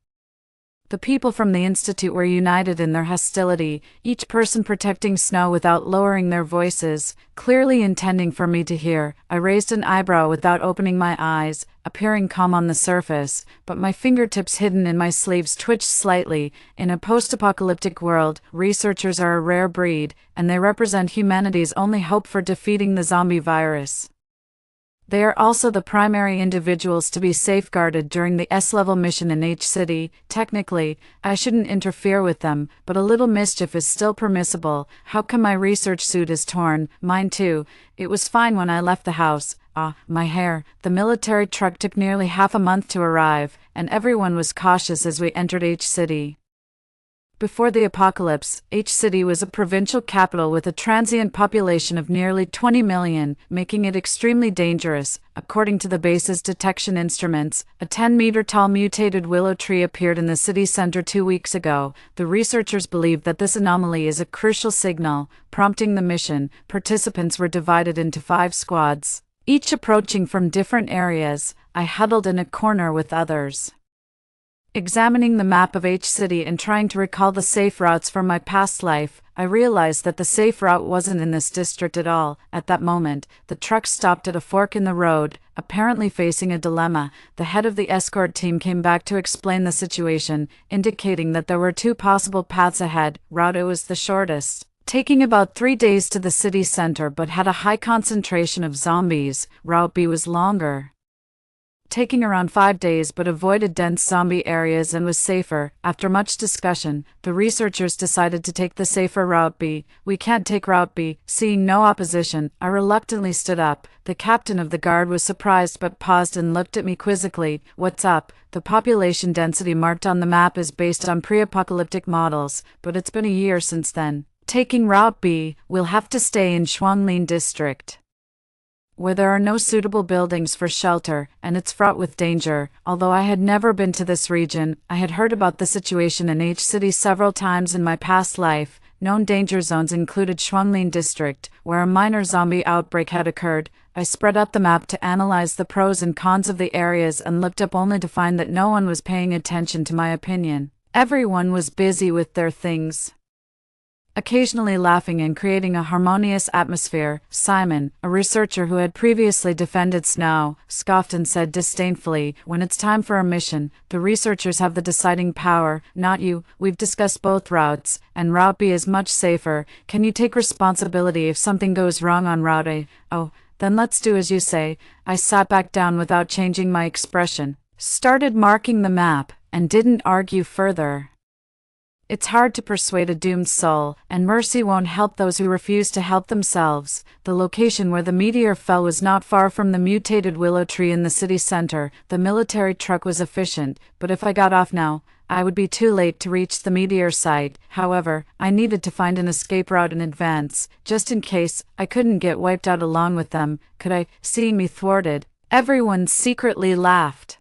The people from the institute were united in their hostility, each person protecting Snow without lowering their voices, clearly intending for me to hear. I raised an eyebrow without opening my eyes, appearing calm on the surface, but my fingertips hidden in my sleeves twitched slightly. In a post-apocalyptic world, researchers are a rare breed, and they represent humanity's only hope for defeating the zombie virus. They are also the primary individuals to be safeguarded during the S-level mission in H City. Technically, I shouldn't interfere with them, but a little mischief is still permissible. How come my research suit is torn? Mine too. It was fine when I left the house. My hair. The military truck took nearly half a month to arrive, and everyone was cautious as we entered H City. Before the apocalypse, H City was a provincial capital with a transient population of nearly 20 million, making it extremely dangerous. According to the base's detection instruments, a 10-meter-tall mutated willow tree appeared in the city center 2 weeks ago. The researchers believe that this anomaly is a crucial signal, prompting the mission. Participants were divided into 5 squads, each approaching from different areas. I huddled in a corner with others, examining the map of H City and trying to recall the safe routes from my past life. I realized that the safe route wasn't in this district at all. At that moment, the truck stopped at a fork in the road, apparently facing a dilemma. The head of the escort team came back to explain the situation, indicating that there were 2 possible paths ahead. Route A was the shortest, taking about 3 days to the city center but had a high concentration of zombies. Route B was longer, taking around 5 days but avoided dense zombie areas and was safer. After much discussion, the researchers decided to take the safer Route B. "We can't take Route B." Seeing no opposition, I reluctantly stood up. The captain of the guard was surprised but paused and looked at me quizzically. "What's up?" "The population density marked on the map is based on pre-apocalyptic models, but it's been a year since then. Taking Route B, we'll have to stay in Shuanglin district." where there are no suitable buildings for shelter, and it's fraught with danger. Although I had never been to this region, I had heard about the situation in H City several times in my past life. Known danger zones included Shuanglin District, where a minor zombie outbreak had occurred. I spread out the map to analyze the pros and cons of the areas and looked up only to find that no one was paying attention to my opinion. Everyone was busy with their things, occasionally laughing and creating a harmonious atmosphere. Simon, a researcher who had previously defended Snow, scoffed and said disdainfully, "When it's time for a mission, the researchers have the deciding power, not you. We've discussed both routes, and Route B is much safer. Can you take responsibility if something goes wrong on Route A? Oh, then let's do as you say." I sat back down without changing my expression, started marking the map, and didn't argue further. It's hard to persuade a doomed soul, and mercy won't help those who refuse to help themselves. The location where the meteor fell was not far from the mutated willow tree in the city center. The military truck was efficient, but if I got off now, I would be too late to reach the meteor site. However, I needed to find an escape route in advance, just in case I couldn't get wiped out along with them. Could I? Seeing me thwarted, everyone secretly laughed,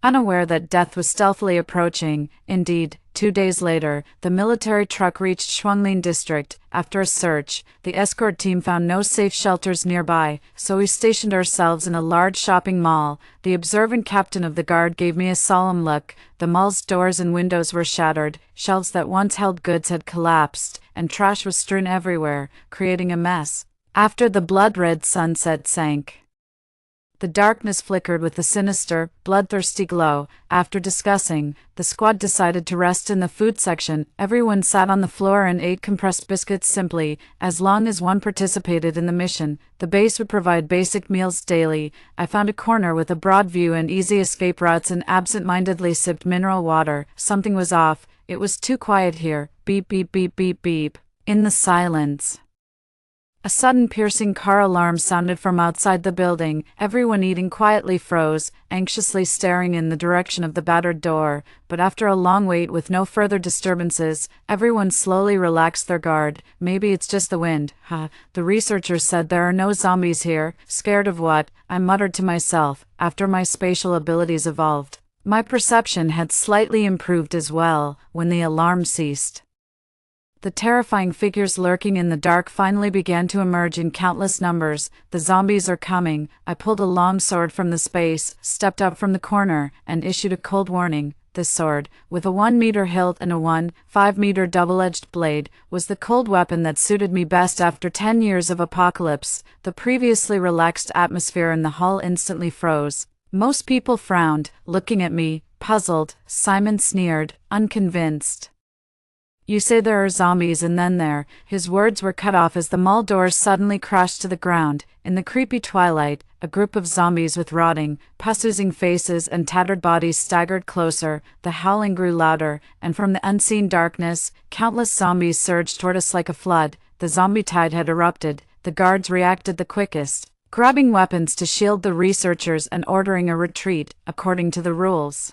unaware that death was stealthily approaching. Indeed, 2 days later, the military truck reached Shuanglin District. After a search, the escort team found no safe shelters nearby, so we stationed ourselves in a large shopping mall. The observant captain of the guard gave me a solemn look. The mall's doors and windows were shattered, shelves that once held goods had collapsed, and trash was strewn everywhere, creating a mess. After the blood-red sunset sank, the darkness flickered with a sinister, bloodthirsty glow. After discussing, the squad decided to rest in the food section. Everyone sat on the floor and ate compressed biscuits simply. As long as one participated in the mission, the base would provide basic meals daily. I found a corner with a broad view and easy escape routes and absent-mindedly sipped mineral water. Something was off. It was too quiet here. Beep, beep, beep, beep, beep. In the silence, a sudden piercing car alarm sounded from outside the building. Everyone eating quietly froze, anxiously staring in the direction of the battered door. But after a long wait with no further disturbances, everyone slowly relaxed their guard. Maybe it's just the wind. The researchers said there are no zombies here. Scared of what? I muttered to myself. After my spatial abilities evolved, my perception had slightly improved as well. When the alarm ceased, the terrifying figures lurking in the dark finally began to emerge in countless numbers. The zombies are coming. I pulled a long sword from the space, stepped up from the corner, and issued a cold warning. This sword, with a 1-meter hilt and a 1.5-meter double-edged blade, was the cold weapon that suited me best after 10 years of apocalypse. The previously relaxed atmosphere in the hall instantly froze. Most people frowned, looking at me, puzzled. Simon sneered, unconvinced. "You say there are zombies and then there..." His words were cut off as the mall doors suddenly crashed to the ground. In the creepy twilight, a group of zombies with rotting, pus-oozing faces and tattered bodies staggered closer. The howling grew louder, and from the unseen darkness, countless zombies surged toward us like a flood. The zombie tide had erupted. The guards reacted the quickest, grabbing weapons to shield the researchers and ordering a retreat, according to the rules.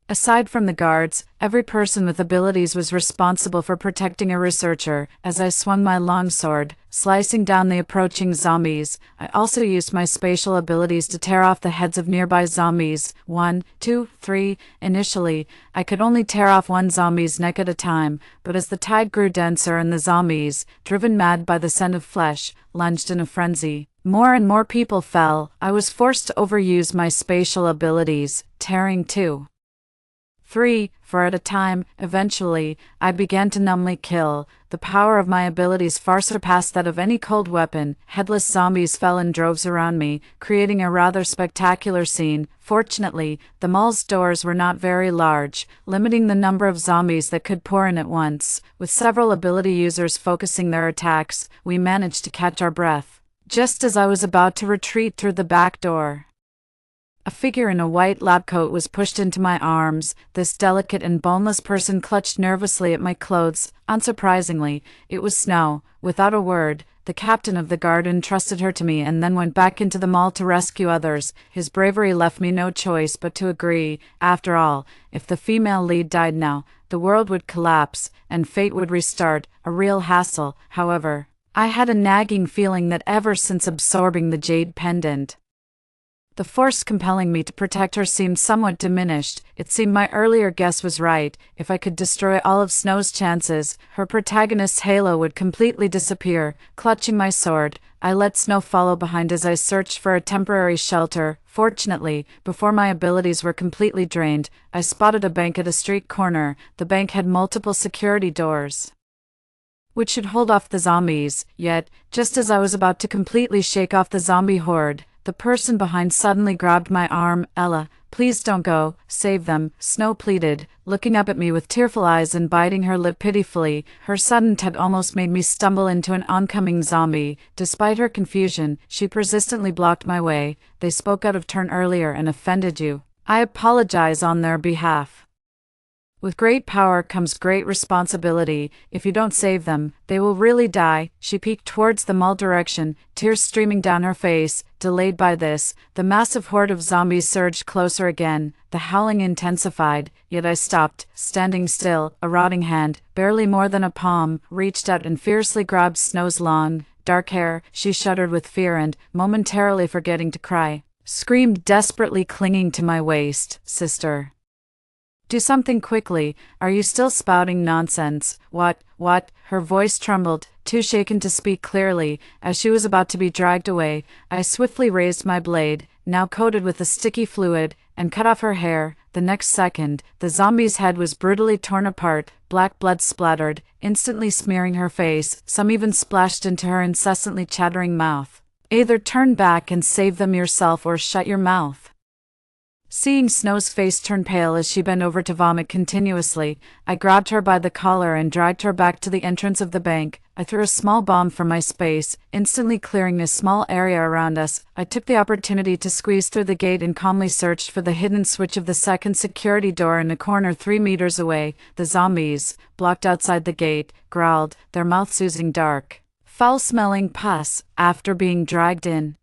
Aside from the guards, every person with abilities was responsible for protecting a researcher. As I swung my longsword, slicing down the approaching zombies, I also used my spatial abilities to tear off the heads of nearby zombies. 1, 2, 3. Initially, I could only tear off one zombie's neck at a time, but as the tide grew denser and the zombies, driven mad by the scent of flesh, lunged in a frenzy, more and more people fell. I was forced to overuse my spatial abilities, tearing 2, 3, 4 at a time. Eventually, I began to numbly kill. The power of my abilities far surpassed that of any cold weapon. Headless zombies fell in droves around me, creating a rather spectacular scene. Fortunately, the mall's doors were not very large, limiting the number of zombies that could pour in at once. With several ability users focusing their attacks, we managed to catch our breath. Just as I was about to retreat through the back door, a figure in a white lab coat was pushed into my arms. This delicate and boneless person clutched nervously at my clothes. Unsurprisingly, it was Snow. Without a word, the captain of the guard entrusted her to me and then went back into the mall to rescue others. His bravery left me no choice but to agree. After all, if the female lead died now, the world would collapse, and fate would restart. A real hassle, however. I had a nagging feeling that ever since absorbing the jade pendant, the force compelling me to protect her seemed somewhat diminished. It seemed my earlier guess was right. If I could destroy all of Snow's chances, her protagonist's halo would completely disappear. Clutching my sword, I let Snow follow behind as I searched for a temporary shelter. Fortunately, before my abilities were completely drained, I spotted a bank at a street corner. The bank had multiple security doors, which should hold off the zombies. Yet, just as I was about to completely shake off the zombie horde, the person behind suddenly grabbed my arm. "Ella, please don't go, save them," Snow pleaded, looking up at me with tearful eyes and biting her lip pitifully. Her sudden touch almost made me stumble into an oncoming zombie. Despite her confusion, she persistently blocked my way. "They spoke out of turn earlier and offended you. I apologize on their behalf. With great power comes great responsibility. If you don't save them, they will really die." She peeked towards the mall direction, tears streaming down her face. Delayed by this, the massive horde of zombies surged closer again. The howling intensified, yet I stopped, standing still. A rotting hand, barely more than a palm, reached out and fiercely grabbed Snow's long, dark hair. She shuddered with fear and, momentarily forgetting to cry, screamed desperately, clinging to my waist. "Sister, do something quickly. Are you still spouting nonsense?" What? Her voice trembled, too shaken to speak clearly. As she was about to be dragged away, I swiftly raised my blade, now coated with a sticky fluid, and cut off her hair. The next second, the zombie's head was brutally torn apart, black blood splattered, instantly smearing her face. Some even splashed into her incessantly chattering mouth. "Either turn back and save them yourself or shut your mouth." Seeing Snow's face turn pale as she bent over to vomit continuously, I grabbed her by the collar and dragged her back to the entrance of the bank. I threw a small bomb from my space, instantly clearing a small area around us. I took the opportunity to squeeze through the gate and calmly searched for the hidden switch of the second security door in a corner 3 meters away. The zombies, blocked outside the gate, growled, their mouths oozing dark, foul-smelling pus. After being dragged in,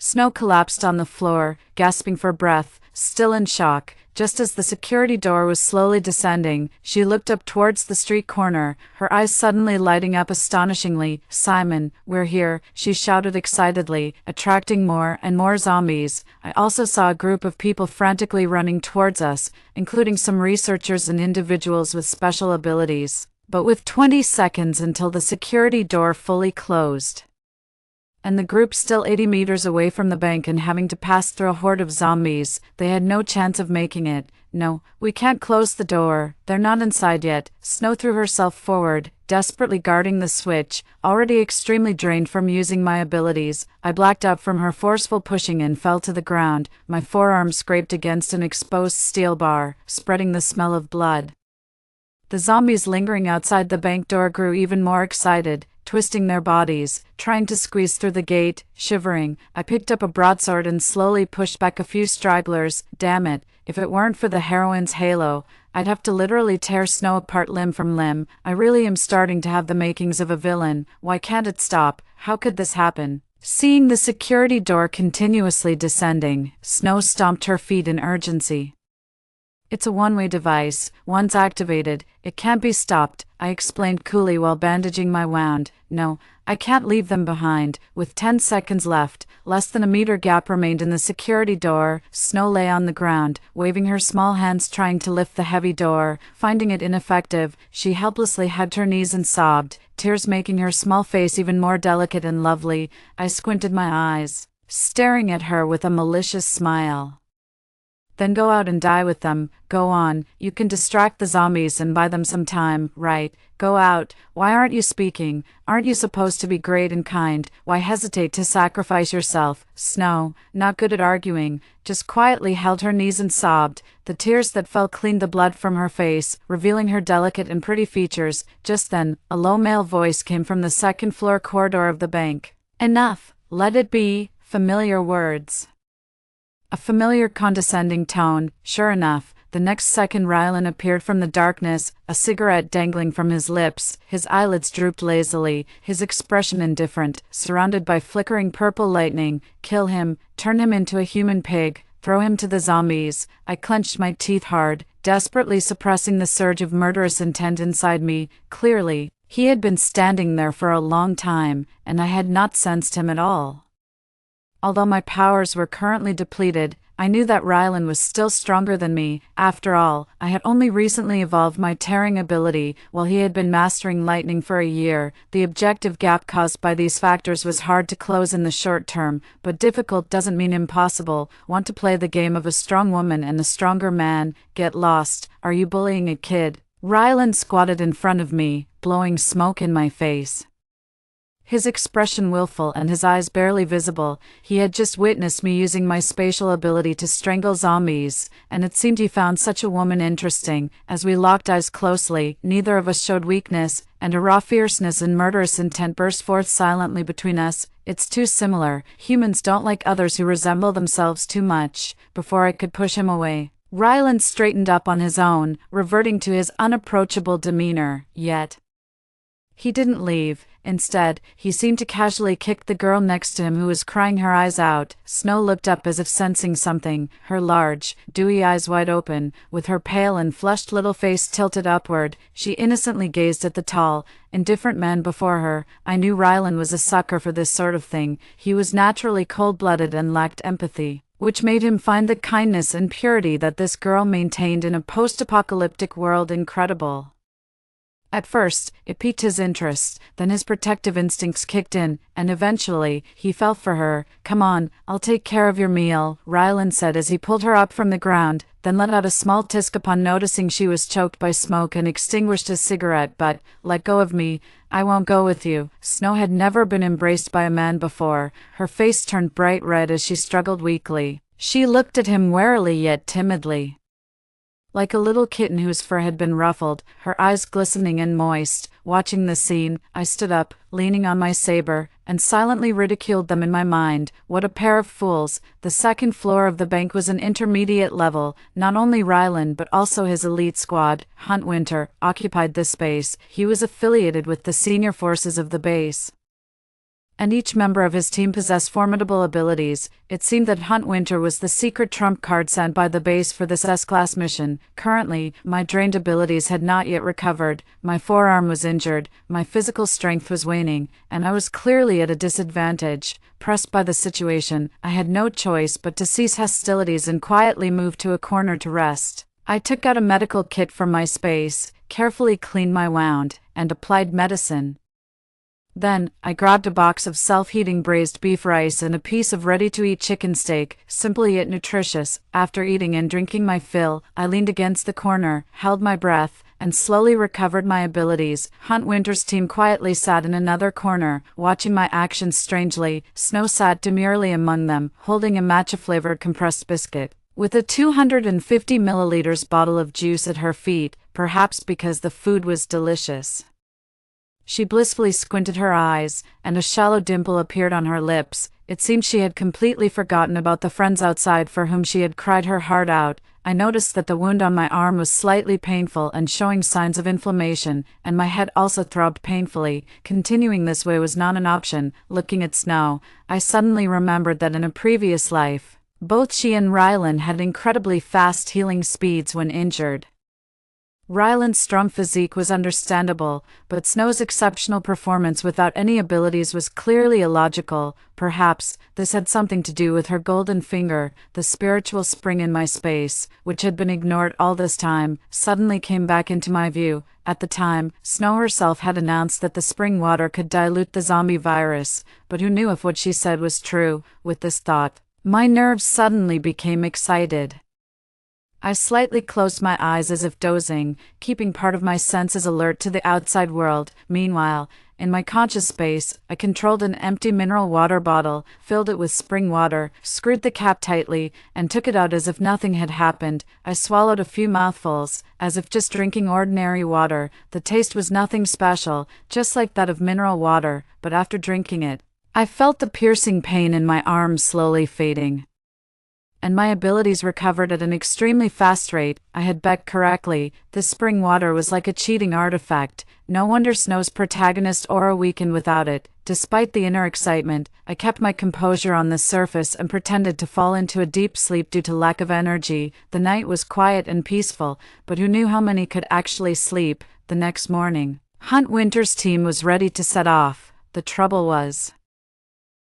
Snow collapsed on the floor, gasping for breath, still in shock. Just as the security door was slowly descending, she looked up towards the street corner, her eyes suddenly lighting up astonishingly. "Simon, we're here," she shouted excitedly, attracting more and more zombies. I also saw a group of people frantically running towards us, including some researchers and individuals with special abilities. But with 20 seconds until the security door fully closed, and the group still 80 meters away from the bank and having to pass through a horde of zombies, they had no chance of making it. "No, we can't close the door. They're not inside yet." Snow threw herself forward, desperately guarding the switch. Already extremely drained from using my abilities, I blacked out from her forceful pushing and fell to the ground. My forearm scraped against an exposed steel bar, spreading the smell of blood. The zombies lingering outside the bank door grew even more excited, twisting their bodies, trying to squeeze through the gate. Shivering, I picked up a broadsword and slowly pushed back a few stragglers. Damn it, if it weren't for the heroine's halo, I'd have to literally tear Snow apart limb from limb. I really am starting to have the makings of a villain. Why can't it stop? How could this happen? Seeing the security door continuously descending, Snow stomped her feet in urgency. "It's a one-way device. Once activated, it can't be stopped," I explained coolly while bandaging my wound. "No, I can't leave them behind." With 10 seconds left, less than a meter gap remained in the security door. Snow lay on the ground, waving her small hands trying to lift the heavy door. Finding it ineffective, she helplessly hugged her knees and sobbed, tears making her small face even more delicate and lovely. I squinted my eyes, staring at her with a malicious smile. "Then go out and die with them. Go on, you can distract the zombies and buy them some time, right? Go out. Why aren't you speaking? Aren't you supposed to be great and kind? Why hesitate to sacrifice yourself?" Snow, not good at arguing, just quietly held her knees and sobbed. The tears that fell cleaned the blood from her face, revealing her delicate and pretty features. Just then, a low male voice came from the second-floor corridor of the bank. "Enough, let it be." Familiar words. A familiar condescending tone. Sure enough, the next second Rylan appeared from the darkness, a cigarette dangling from his lips. His eyelids drooped lazily, his expression indifferent, surrounded by flickering purple lightning. "Kill him, turn him into a human pig, throw him to the zombies." I clenched my teeth hard, desperately suppressing the surge of murderous intent inside me. Clearly, He had been standing there for a long time, and I had not sensed him at all. Although my powers were currently depleted, I knew that Rylan was still stronger than me. After all, I had only recently evolved my tearing ability, while he had been mastering lightning for a year. The objective gap caused by these factors was hard to close in the short term, but difficult doesn't mean impossible. Want to play the game of a strong woman and a stronger man? Get lost. Are you bullying a kid? Rylan squatted in front of me, blowing smoke in my face. His expression willful and his eyes barely visible. He had just witnessed me using my spatial ability to strangle zombies, and it seemed he found such a woman interesting. As we locked eyes closely, neither of us showed weakness, and a raw fierceness and murderous intent burst forth silently between us. It's too similar. Humans don't like others who resemble themselves too much. Before I could push him away, Rylan straightened up on his own, reverting to his unapproachable demeanor. Yet he didn't leave. Instead, he seemed to casually kick the girl next to him who was crying her eyes out. Snow looked up as if sensing something, her large, dewy eyes wide open, with her pale and flushed little face tilted upward. She innocently gazed at the tall, indifferent man before her. I knew Rylan was a sucker for this sort of thing. He was naturally cold-blooded and lacked empathy, which made him find the kindness and purity that this girl maintained in a post-apocalyptic world incredible. At first, it piqued his interest, then his protective instincts kicked in, and eventually, he fell for her. "Come on, I'll take care of your meal," Rylan said as he pulled her up from the ground, then let out a small tisk upon noticing she was choked by smoke and extinguished his cigarette. "But, let go of me, I won't go with you." Snow had never been embraced by a man before. Her face turned bright red as she struggled weakly. She looked at him warily yet timidly, like a little kitten whose fur had been ruffled, her eyes glistening and moist. Watching the scene, I stood up, leaning on my saber, and silently ridiculed them in my mind. What a pair of fools. The second floor of the bank was an intermediate level. Not only Rylan but also his elite squad, Hunt Winter, occupied this space. He was affiliated with the senior forces of the base, and each member of his team possessed formidable abilities. It seemed that Hunt Winter was the secret trump card sent by the base for this S-class mission. Currently, my drained abilities had not yet recovered, my forearm was injured, my physical strength was waning, and I was clearly at a disadvantage. Pressed by the situation, I had no choice but to cease hostilities and quietly move to a corner to rest. I took out a medical kit from my space, carefully cleaned my wound, and applied medicine. Then, I grabbed a box of self-heating braised beef rice and a piece of ready-to-eat chicken steak, simple yet nutritious. After eating and drinking my fill, I leaned against the corner, held my breath, and slowly recovered my abilities. Hunt Winter's team quietly sat in another corner, watching my actions strangely. Snow sat demurely among them, holding a matcha-flavored compressed biscuit, with a 250 milliliters bottle of juice at her feet, perhaps because the food was delicious. She blissfully squinted her eyes, and a shallow dimple appeared on her lips. It seemed she had completely forgotten about the friends outside for whom she had cried her heart out. I noticed that the wound on my arm was slightly painful and showing signs of inflammation, and my head also throbbed painfully. Continuing this way was not an option. Looking at Snow, I suddenly remembered that in a previous life, both she and Rylan had incredibly fast healing speeds when injured. Rylan's strong physique was understandable, but Snow's exceptional performance without any abilities was clearly illogical. Perhaps this had something to do with her golden finger. The spiritual spring in my space, which had been ignored all this time, suddenly came back into my view. At the time, Snow herself had announced that the spring water could dilute the zombie virus, but who knew if what she said was true? With this thought, my nerves suddenly became excited. I slightly closed my eyes as if dozing, keeping part of my senses alert to the outside world. Meanwhile, in my conscious space, I controlled an empty mineral water bottle, filled it with spring water, screwed the cap tightly, and took it out as if nothing had happened. I swallowed a few mouthfuls, as if just drinking ordinary water. The taste was nothing special, just like that of mineral water, but after drinking it, I felt the piercing pain in my arm slowly fading, and my abilities recovered at an extremely fast rate. I had bet correctly. This spring water was like a cheating artifact. No wonder Snow's protagonist aura weakened without it. Despite the inner excitement, I kept my composure on the surface and pretended to fall into a deep sleep due to lack of energy. The night was quiet and peaceful, but who knew how many could actually sleep? The next morning, Hunt Winter's team was ready to set off. The trouble was,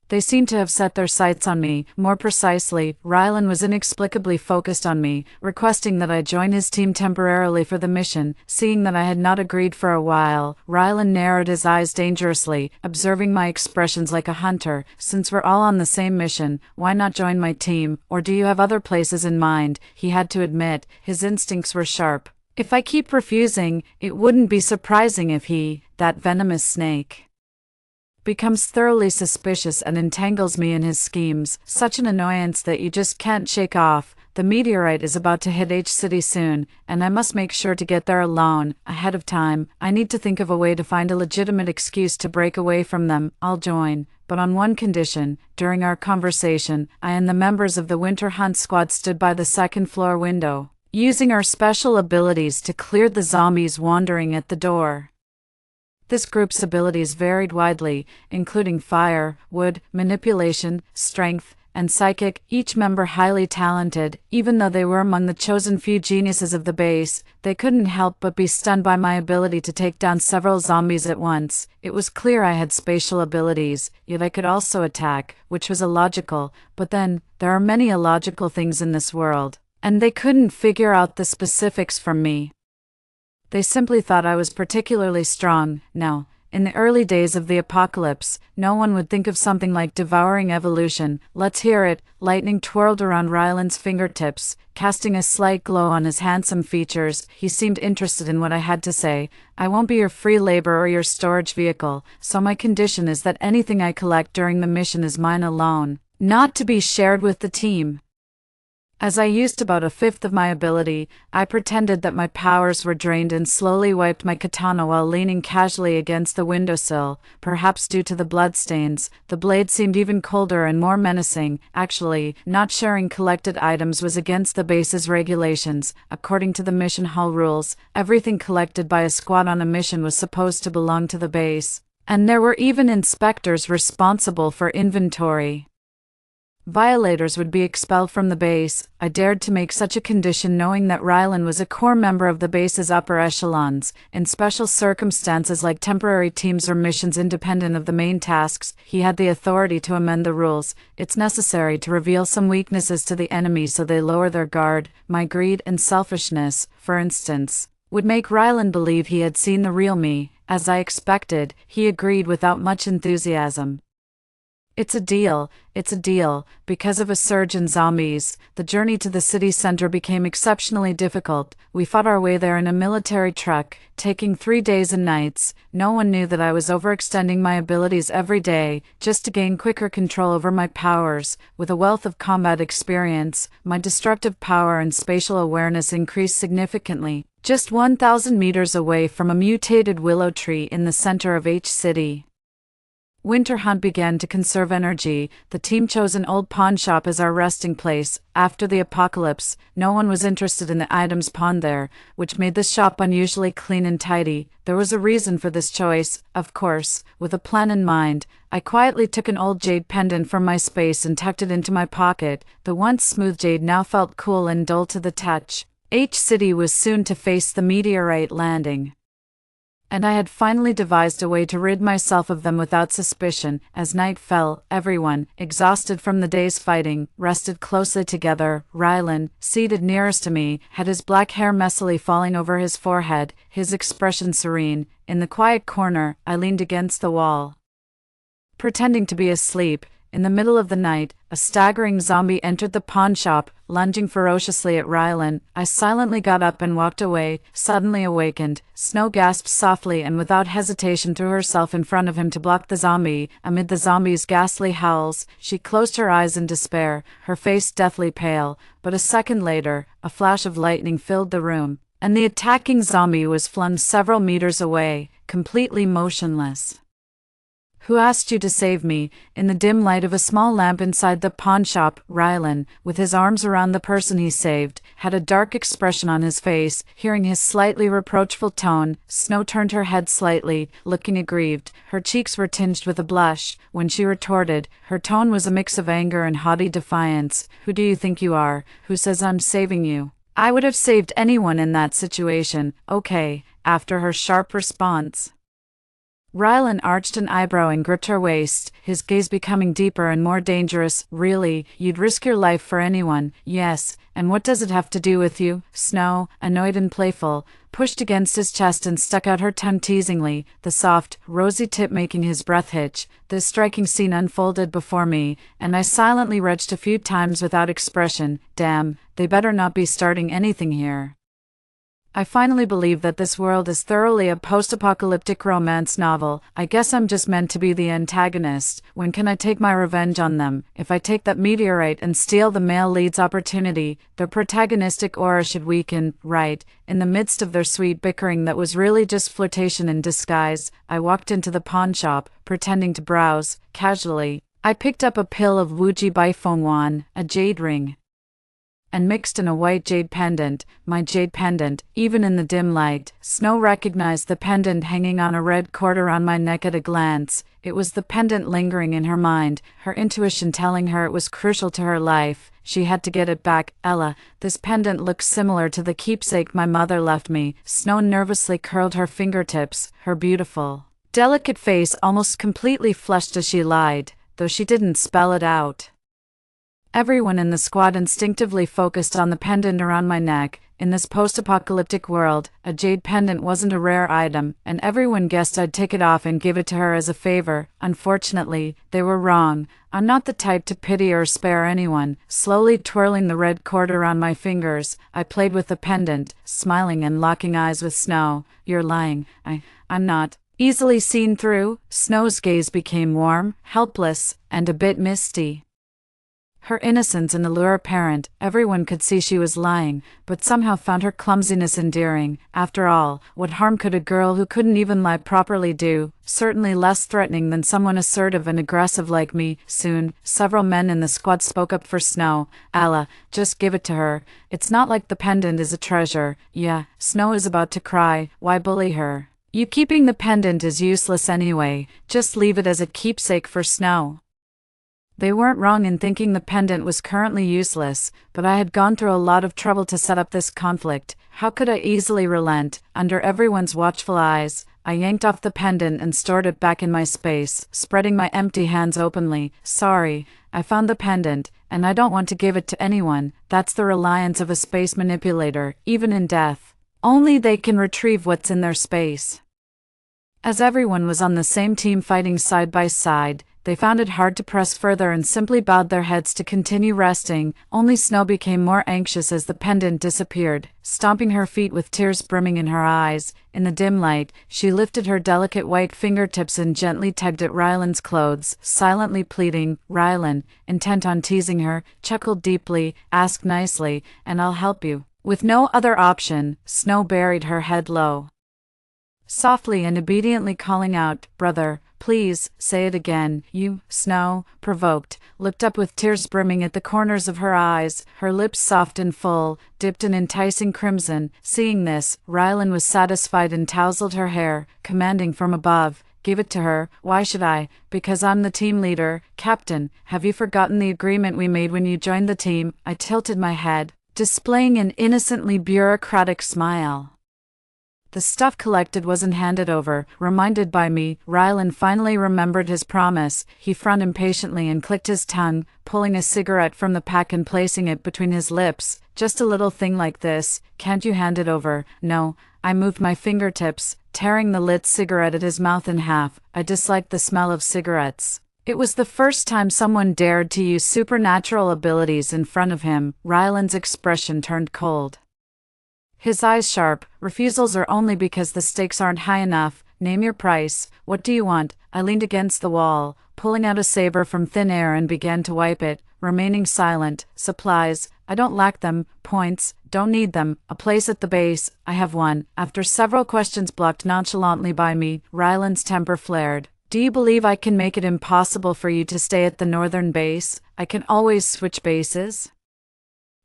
they seemed to have set their sights on me. More precisely, Rylan was inexplicably focused on me, requesting that I join his team temporarily for the mission. Seeing that I had not agreed for a while, Rylan narrowed his eyes dangerously, observing my expressions like a hunter. Since we're all on the same mission, why not join my team? Or do you have other places in mind? He had to admit, his instincts were sharp. If I keep refusing, it wouldn't be surprising if he, that venomous snake, becomes thoroughly suspicious and entangles me in his schemes. Such an annoyance that you just can't shake off. The meteorite is about to hit H City soon, and I must make sure to get there alone, ahead of time. I need to think of a way to find a legitimate excuse to break away from them. I'll join, but on one condition. During our conversation, I and the members of the Winter Hunt Squad stood by the second-floor window, using our special abilities to clear the zombies wandering at the door. This group's abilities varied widely, including fire, wood, manipulation, strength, and psychic, each member highly talented. Even though they were among the chosen few geniuses of the base, they couldn't help but be stunned by my ability to take down several zombies at once. It was clear I had spatial abilities, yet I could also attack, which was illogical. But then, there are many illogical things in this world, and they couldn't figure out the specifics from me. They simply thought I was particularly strong. Now, in the early days of the apocalypse, no one would think of something like devouring evolution. Let's hear it. Lightning twirled around Rylan's fingertips, casting a slight glow on his handsome features. He seemed interested in what I had to say. I won't be your free labor or your storage vehicle, so my condition is that anything I collect during the mission is mine alone, not to be shared with the team. As I used about a fifth of my ability, I pretended that my powers were drained and slowly wiped my katana while leaning casually against the windowsill. Perhaps due to the bloodstains, the blade seemed even colder and more menacing. Actually, not sharing collected items was against the base's regulations. According to the mission hall rules, everything collected by a squad on a mission was supposed to belong to the base, and there were even inspectors responsible for inventory. Violators would be expelled from the base. I dared to make such a condition knowing that Rylan was a core member of the base's upper echelons. In special circumstances like temporary teams or missions independent of the main tasks, he had the authority to amend the rules. It's necessary to reveal some weaknesses to the enemy so they lower their guard. My greed and selfishness, for instance, would make Rylan believe he had seen the real me. As I expected, he agreed without much enthusiasm. It's a deal. Because of a surge in zombies, the journey to the city center became exceptionally difficult. We fought our way there in a military truck, taking 3 days and nights. No one knew that I was overextending my abilities every day, just to gain quicker control over my powers. With a wealth of combat experience, my destructive power and spatial awareness increased significantly. Just 1,000 meters away from a mutated willow tree in the center of H City, Winter Hunt began to conserve energy. The team chose an old pawn shop as our resting place. After the apocalypse, no one was interested in the items pawned there, which made the shop unusually clean and tidy. There was a reason for this choice, of course. With a plan in mind, I quietly took an old jade pendant from my space and tucked it into my pocket. The once smooth jade now felt cool and dull to the touch. H City was soon to face the meteorite landing, and I had finally devised a way to rid myself of them without suspicion. As night fell, everyone, exhausted from the day's fighting, rested closely together. Rylan, seated nearest to me, had his black hair messily falling over his forehead, his expression serene. In the quiet corner, I leaned against the wall, pretending to be asleep. In the middle of the night, a staggering zombie entered the pawn shop, lunging ferociously at Rylan. I silently got up and walked away. Suddenly awakened, Snow gasped softly and without hesitation threw herself in front of him to block the zombie. Amid the zombie's ghastly howls, she closed her eyes in despair, her face deathly pale. But a second later, a flash of lightning filled the room, and the attacking zombie was flung several meters away, completely motionless. "Who asked you to save me?" In the dim light of a small lamp inside the pawn shop, Rylan, with his arms around the person he saved, had a dark expression on his face. Hearing his slightly reproachful tone, Snow turned her head slightly, looking aggrieved. Her cheeks were tinged with a blush. When she retorted, her tone was a mix of anger and haughty defiance. "Who do you think you are? Who says I'm saving you? I would have saved anyone in that situation." "Okay." After her sharp response, Rylan arched an eyebrow and gripped her waist, his gaze becoming deeper and more dangerous. Really, you'd risk your life for anyone? Yes, and what does it have to do with you? Snow, annoyed and playful, pushed against his chest and stuck out her tongue teasingly, the soft, rosy tip making his breath hitch. This striking scene unfolded before me, and I silently retched a few times without expression. Damn, they better not be starting anything here. I finally believe that this world is thoroughly a post-apocalyptic romance novel. I guess I'm just meant to be the antagonist. When can I take my revenge on them? If I take that meteorite and steal the male lead's opportunity, their protagonistic aura should weaken, right? In the midst of their sweet bickering that was really just flirtation in disguise, I walked into the pawn shop, pretending to browse, casually. I picked up a pill of Wuji Baifengwan, a jade ring, and mixed in a white jade pendant, my jade pendant. Even in the dim light, Snow recognized the pendant hanging on a red cord around my neck at a glance. It was the pendant lingering in her mind, her intuition telling her it was crucial to her life. She had to get it back. Ella, this pendant looks similar to the keepsake my mother left me. Snow nervously curled her fingertips, her beautiful, delicate face almost completely flushed as she lied, though she didn't spell it out. Everyone in the squad instinctively focused on the pendant around my neck. In this post-apocalyptic world, a jade pendant wasn't a rare item, and everyone guessed I'd take it off and give it to her as a favor. Unfortunately, they were wrong. I'm not the type to pity or spare anyone. Slowly twirling the red cord around my fingers, I played with the pendant, smiling and locking eyes with Snow. You're lying. I'm not. Easily seen through, Snow's gaze became warm, helpless, and a bit misty. Her innocence and allure apparent, everyone could see she was lying, but somehow found her clumsiness endearing. After all, what harm could a girl who couldn't even lie properly do? Certainly less threatening than someone assertive and aggressive like me. Soon, several men in the squad spoke up for Snow. Ella, just give it to her. It's not like the pendant is a treasure. Yeah, Snow is about to cry. Why bully her? You keeping the pendant is useless anyway. Just leave it as a keepsake for Snow. They weren't wrong in thinking the pendant was currently useless, but I had gone through a lot of trouble to set up this conflict. How could I easily relent? Under everyone's watchful eyes, I yanked off the pendant and stored it back in my space, spreading my empty hands openly. Sorry, I found the pendant, and I don't want to give it to anyone. That's the reliance of a space manipulator, even in death. Only they can retrieve what's in their space. As everyone was on the same team fighting side by side, they found it hard to press further and simply bowed their heads to continue resting. Only Snow became more anxious as the pendant disappeared, stomping her feet with tears brimming in her eyes. In the dim light, she lifted her delicate white fingertips and gently tugged at Rylan's clothes, silently pleading. Rylan, intent on teasing her, chuckled deeply, asked nicely, and I'll help you. With no other option, Snow buried her head low, softly and obediently calling out, Brother, please, say it again. You, Snow, provoked, looked up with tears brimming at the corners of her eyes, her lips soft and full, dipped in enticing crimson. Seeing this, Rylan was satisfied and tousled her hair, commanding from above, Give it to her. Why should I? Because I'm the team leader. Captain, have you forgotten the agreement we made when you joined the team? I tilted my head, displaying an innocently bureaucratic smile. The stuff collected wasn't handed over. Reminded by me, Rylan finally remembered his promise. He frowned impatiently and clicked his tongue, pulling a cigarette from the pack and placing it between his lips. Just a little thing like this. Can't you hand it over? No. I moved my fingertips, tearing the lit cigarette at his mouth in half. I disliked the smell of cigarettes. It was the first time someone dared to use supernatural abilities in front of him. Rylan's expression turned cold, his eyes sharp. Refusals are only because the stakes aren't high enough. Name your price. What do you want? I leaned against the wall, pulling out a saber from thin air and began to wipe it, remaining silent. Supplies. I don't lack them. Points. Don't need them. A place at the base. I have one. After several questions blocked nonchalantly by me, Rylan's temper flared. Do you believe I can make it impossible for you to stay at the northern base? I can always switch bases.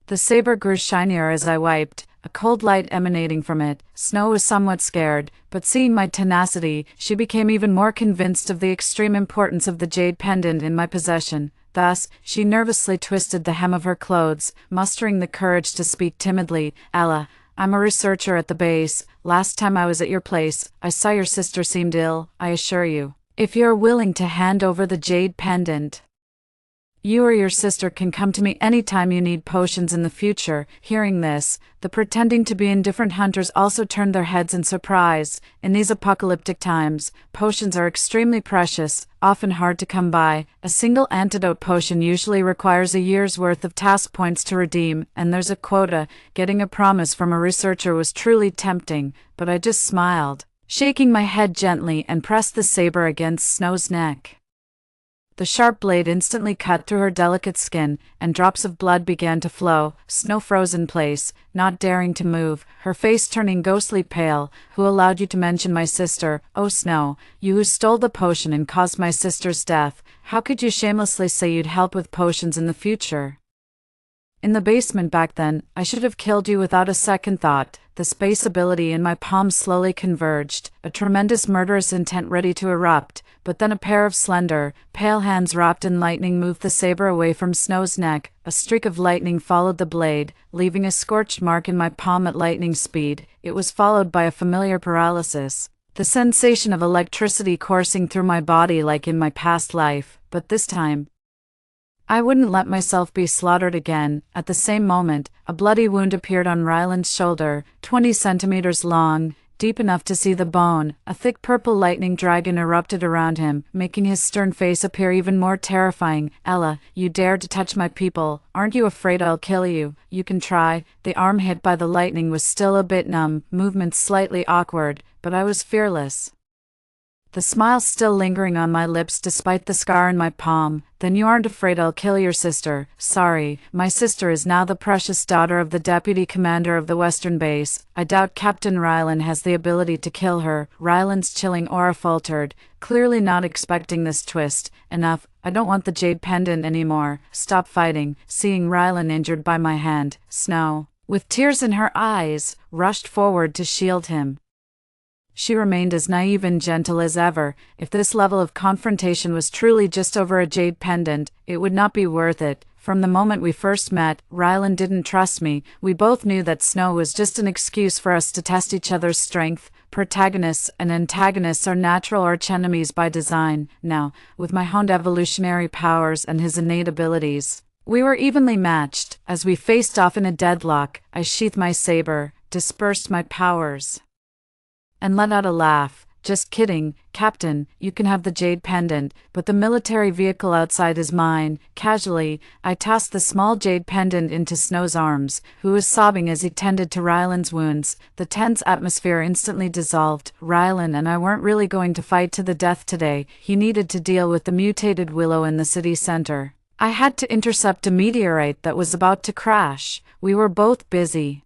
The saber grew shinier as I wiped, a cold light emanating from it. Snow was somewhat scared, but seeing my tenacity, she became even more convinced of the extreme importance of the jade pendant in my possession. Thus, she nervously twisted the hem of her clothes, mustering the courage to speak timidly. Ella, I'm a researcher at the base. Last time I was at your place, I saw your sister seemed ill, I assure you. If you're willing to hand over the jade pendant, you or your sister can come to me anytime you need potions in the future." Hearing this, the pretending to be indifferent hunters also turned their heads in surprise. In these apocalyptic times, potions are extremely precious, often hard to come by. A single antidote potion usually requires a year's worth of task points to redeem, and there's a quota. Getting a promise from a researcher was truly tempting, but I just smiled, shaking my head gently, and pressed the saber against Snow's neck. The sharp blade instantly cut through her delicate skin, and drops of blood began to flow. Snow froze in place, not daring to move, her face turning ghostly pale. "Who allowed you to mention my sister? Oh Snow, you who stole the potion and caused my sister's death. How could you shamelessly say you'd help with potions in the future? In the basement back then, I should have killed you without a second thought." The space ability in my palm slowly converged, a tremendous murderous intent ready to erupt, but then a pair of slender, pale hands wrapped in lightning moved the saber away from Snow's neck. A streak of lightning followed the blade, leaving a scorched mark in my palm at lightning speed. It was followed by a familiar paralysis, the sensation of electricity coursing through my body like in my past life, but this time, I wouldn't let myself be slaughtered again. At the same moment, a bloody wound appeared on Ryland's shoulder, 20 centimeters long, deep enough to see the bone. A thick purple lightning dragon erupted around him, making his stern face appear even more terrifying. "Ella, you dared to touch my people. Aren't you afraid I'll kill you?" "You can try." The arm hit by the lightning was still a bit numb, movements slightly awkward, but I was fearless, the smile still lingering on my lips despite the scar in my palm. "Then you aren't afraid I'll kill your sister?" "Sorry, my sister is now the precious daughter of the deputy commander of the Western Base. I doubt Captain Ryland has the ability to kill her." Ryland's chilling aura faltered, clearly not expecting this twist. "Enough, I don't want the jade pendant anymore. Stop fighting." Seeing Ryland injured by my hand, Snow, with tears in her eyes, rushed forward to shield him. She remained as naive and gentle as ever. If this level of confrontation was truly just over a jade pendant, it would not be worth it. From the moment we first met, Ryland didn't trust me. We both knew that Snow was just an excuse for us to test each other's strength. Protagonists and antagonists are natural archenemies by design. Now, with my honed evolutionary powers and his innate abilities, we were evenly matched. As we faced off in a deadlock, I sheathed my saber, dispersed my powers, and let out a laugh. "Just kidding, Captain, you can have the jade pendant, but the military vehicle outside is mine." Casually, I tossed the small jade pendant into Snow's arms, who was sobbing as he tended to Ryland's wounds. The tense atmosphere instantly dissolved. Ryland and I weren't really going to fight to the death today. He needed to deal with the mutated willow in the city center. I had to intercept a meteorite that was about to crash. We were both busy.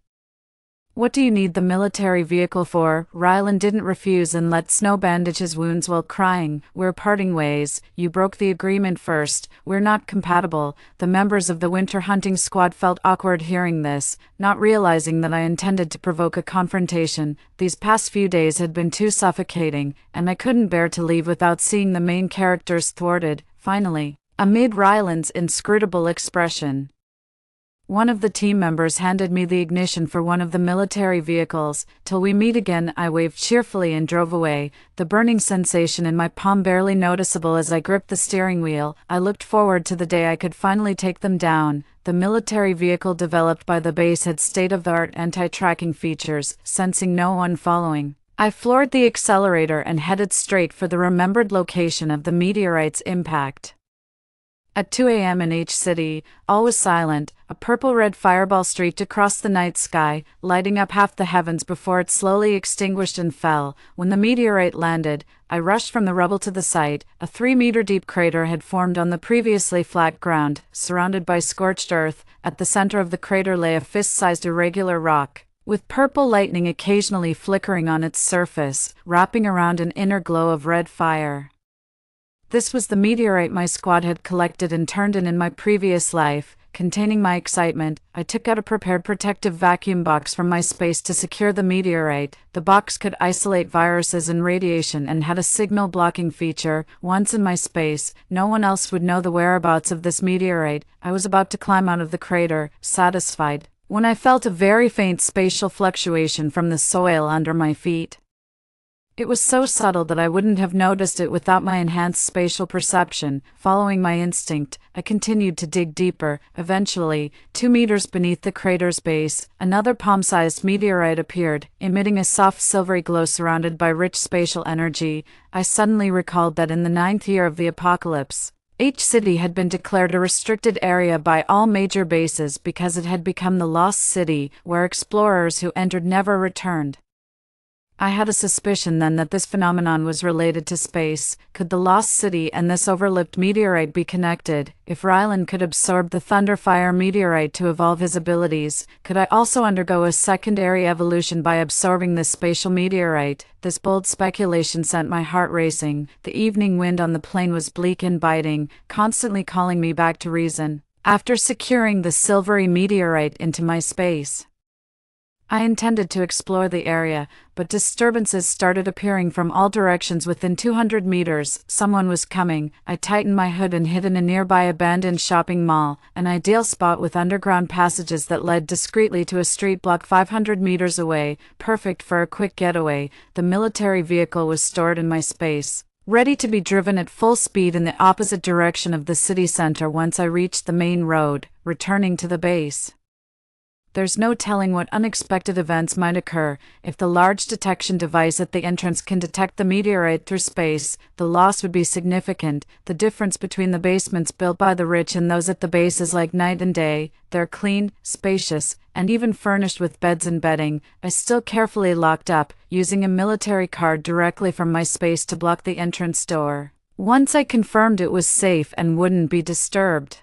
"What do you need the military vehicle for?" Ryland didn't refuse and let Snow bandage his wounds while crying. "We're parting ways. You broke the agreement first. We're not compatible." The members of the winter hunting squad felt awkward hearing this, not realizing that I intended to provoke a confrontation. These past few days had been too suffocating, and I couldn't bear to leave without seeing the main characters thwarted. Finally, amid Ryland's inscrutable expression, one of the team members handed me the ignition for one of the military vehicles. "Till we meet again," I waved cheerfully and drove away, the burning sensation in my palm barely noticeable as I gripped the steering wheel. I looked forward to the day I could finally take them down. The military vehicle developed by the base had state-of-the-art anti-tracking features, sensing no one following. I floored the accelerator and headed straight for the remembered location of the meteorite's impact. At 2 a.m. in H City, all was silent. A purple-red fireball streaked across the night sky, lighting up half the heavens before it slowly extinguished and fell. When the meteorite landed, I rushed from the rubble to the site. A 3-meter-deep crater had formed on the previously flat ground, surrounded by scorched earth. At the center of the crater lay a fist-sized irregular rock, with purple lightning occasionally flickering on its surface, wrapping around an inner glow of red fire. This was the meteorite my squad had collected and turned in my previous life. Containing my excitement, I took out a prepared protective vacuum box from my space to secure the meteorite. The box could isolate viruses and radiation and had a signal-blocking feature. Once in my space, no one else would know the whereabouts of this meteorite. I was about to climb out of the crater, satisfied. when I felt a very faint spatial fluctuation from the soil under my feet. It was so subtle that I wouldn't have noticed it without my enhanced spatial perception. Following my instinct, I continued to dig deeper. Eventually, 2 meters beneath the crater's base, another palm-sized meteorite appeared, emitting a soft silvery glow surrounded by rich spatial energy. I suddenly recalled that in the 9th year of the apocalypse, H City had been declared a restricted area by all major bases because it had become the lost city, where explorers who entered never returned. I had a suspicion then that this phenomenon was related to space. Could the lost city and this overlooked meteorite be connected? If Rylan could absorb the Thunderfire meteorite to evolve his abilities, could I also undergo a secondary evolution by absorbing this spatial meteorite? This bold speculation sent my heart racing. The evening wind on the plain was bleak and biting, constantly calling me back to reason. After securing the silvery meteorite into my space, I intended to explore the area, but disturbances started appearing from all directions within 200 meters. Someone was coming. I tightened my hood and hid in a nearby abandoned shopping mall, an ideal spot with underground passages that led discreetly to a street block 500 meters away, perfect for a quick getaway. The military vehicle was stored in my space, ready to be driven at full speed in the opposite direction of the city center once I reached the main road, returning to the base. There's no telling what unexpected events might occur. If the large detection device at the entrance can detect the meteorite through space, the loss would be significant. The difference between the basements built by the rich and those at the base is like night and day. They're clean, spacious, and even furnished with beds and bedding. I still carefully locked up, using a military card directly from my space to block the entrance door. Once I confirmed it was safe and wouldn't be disturbed,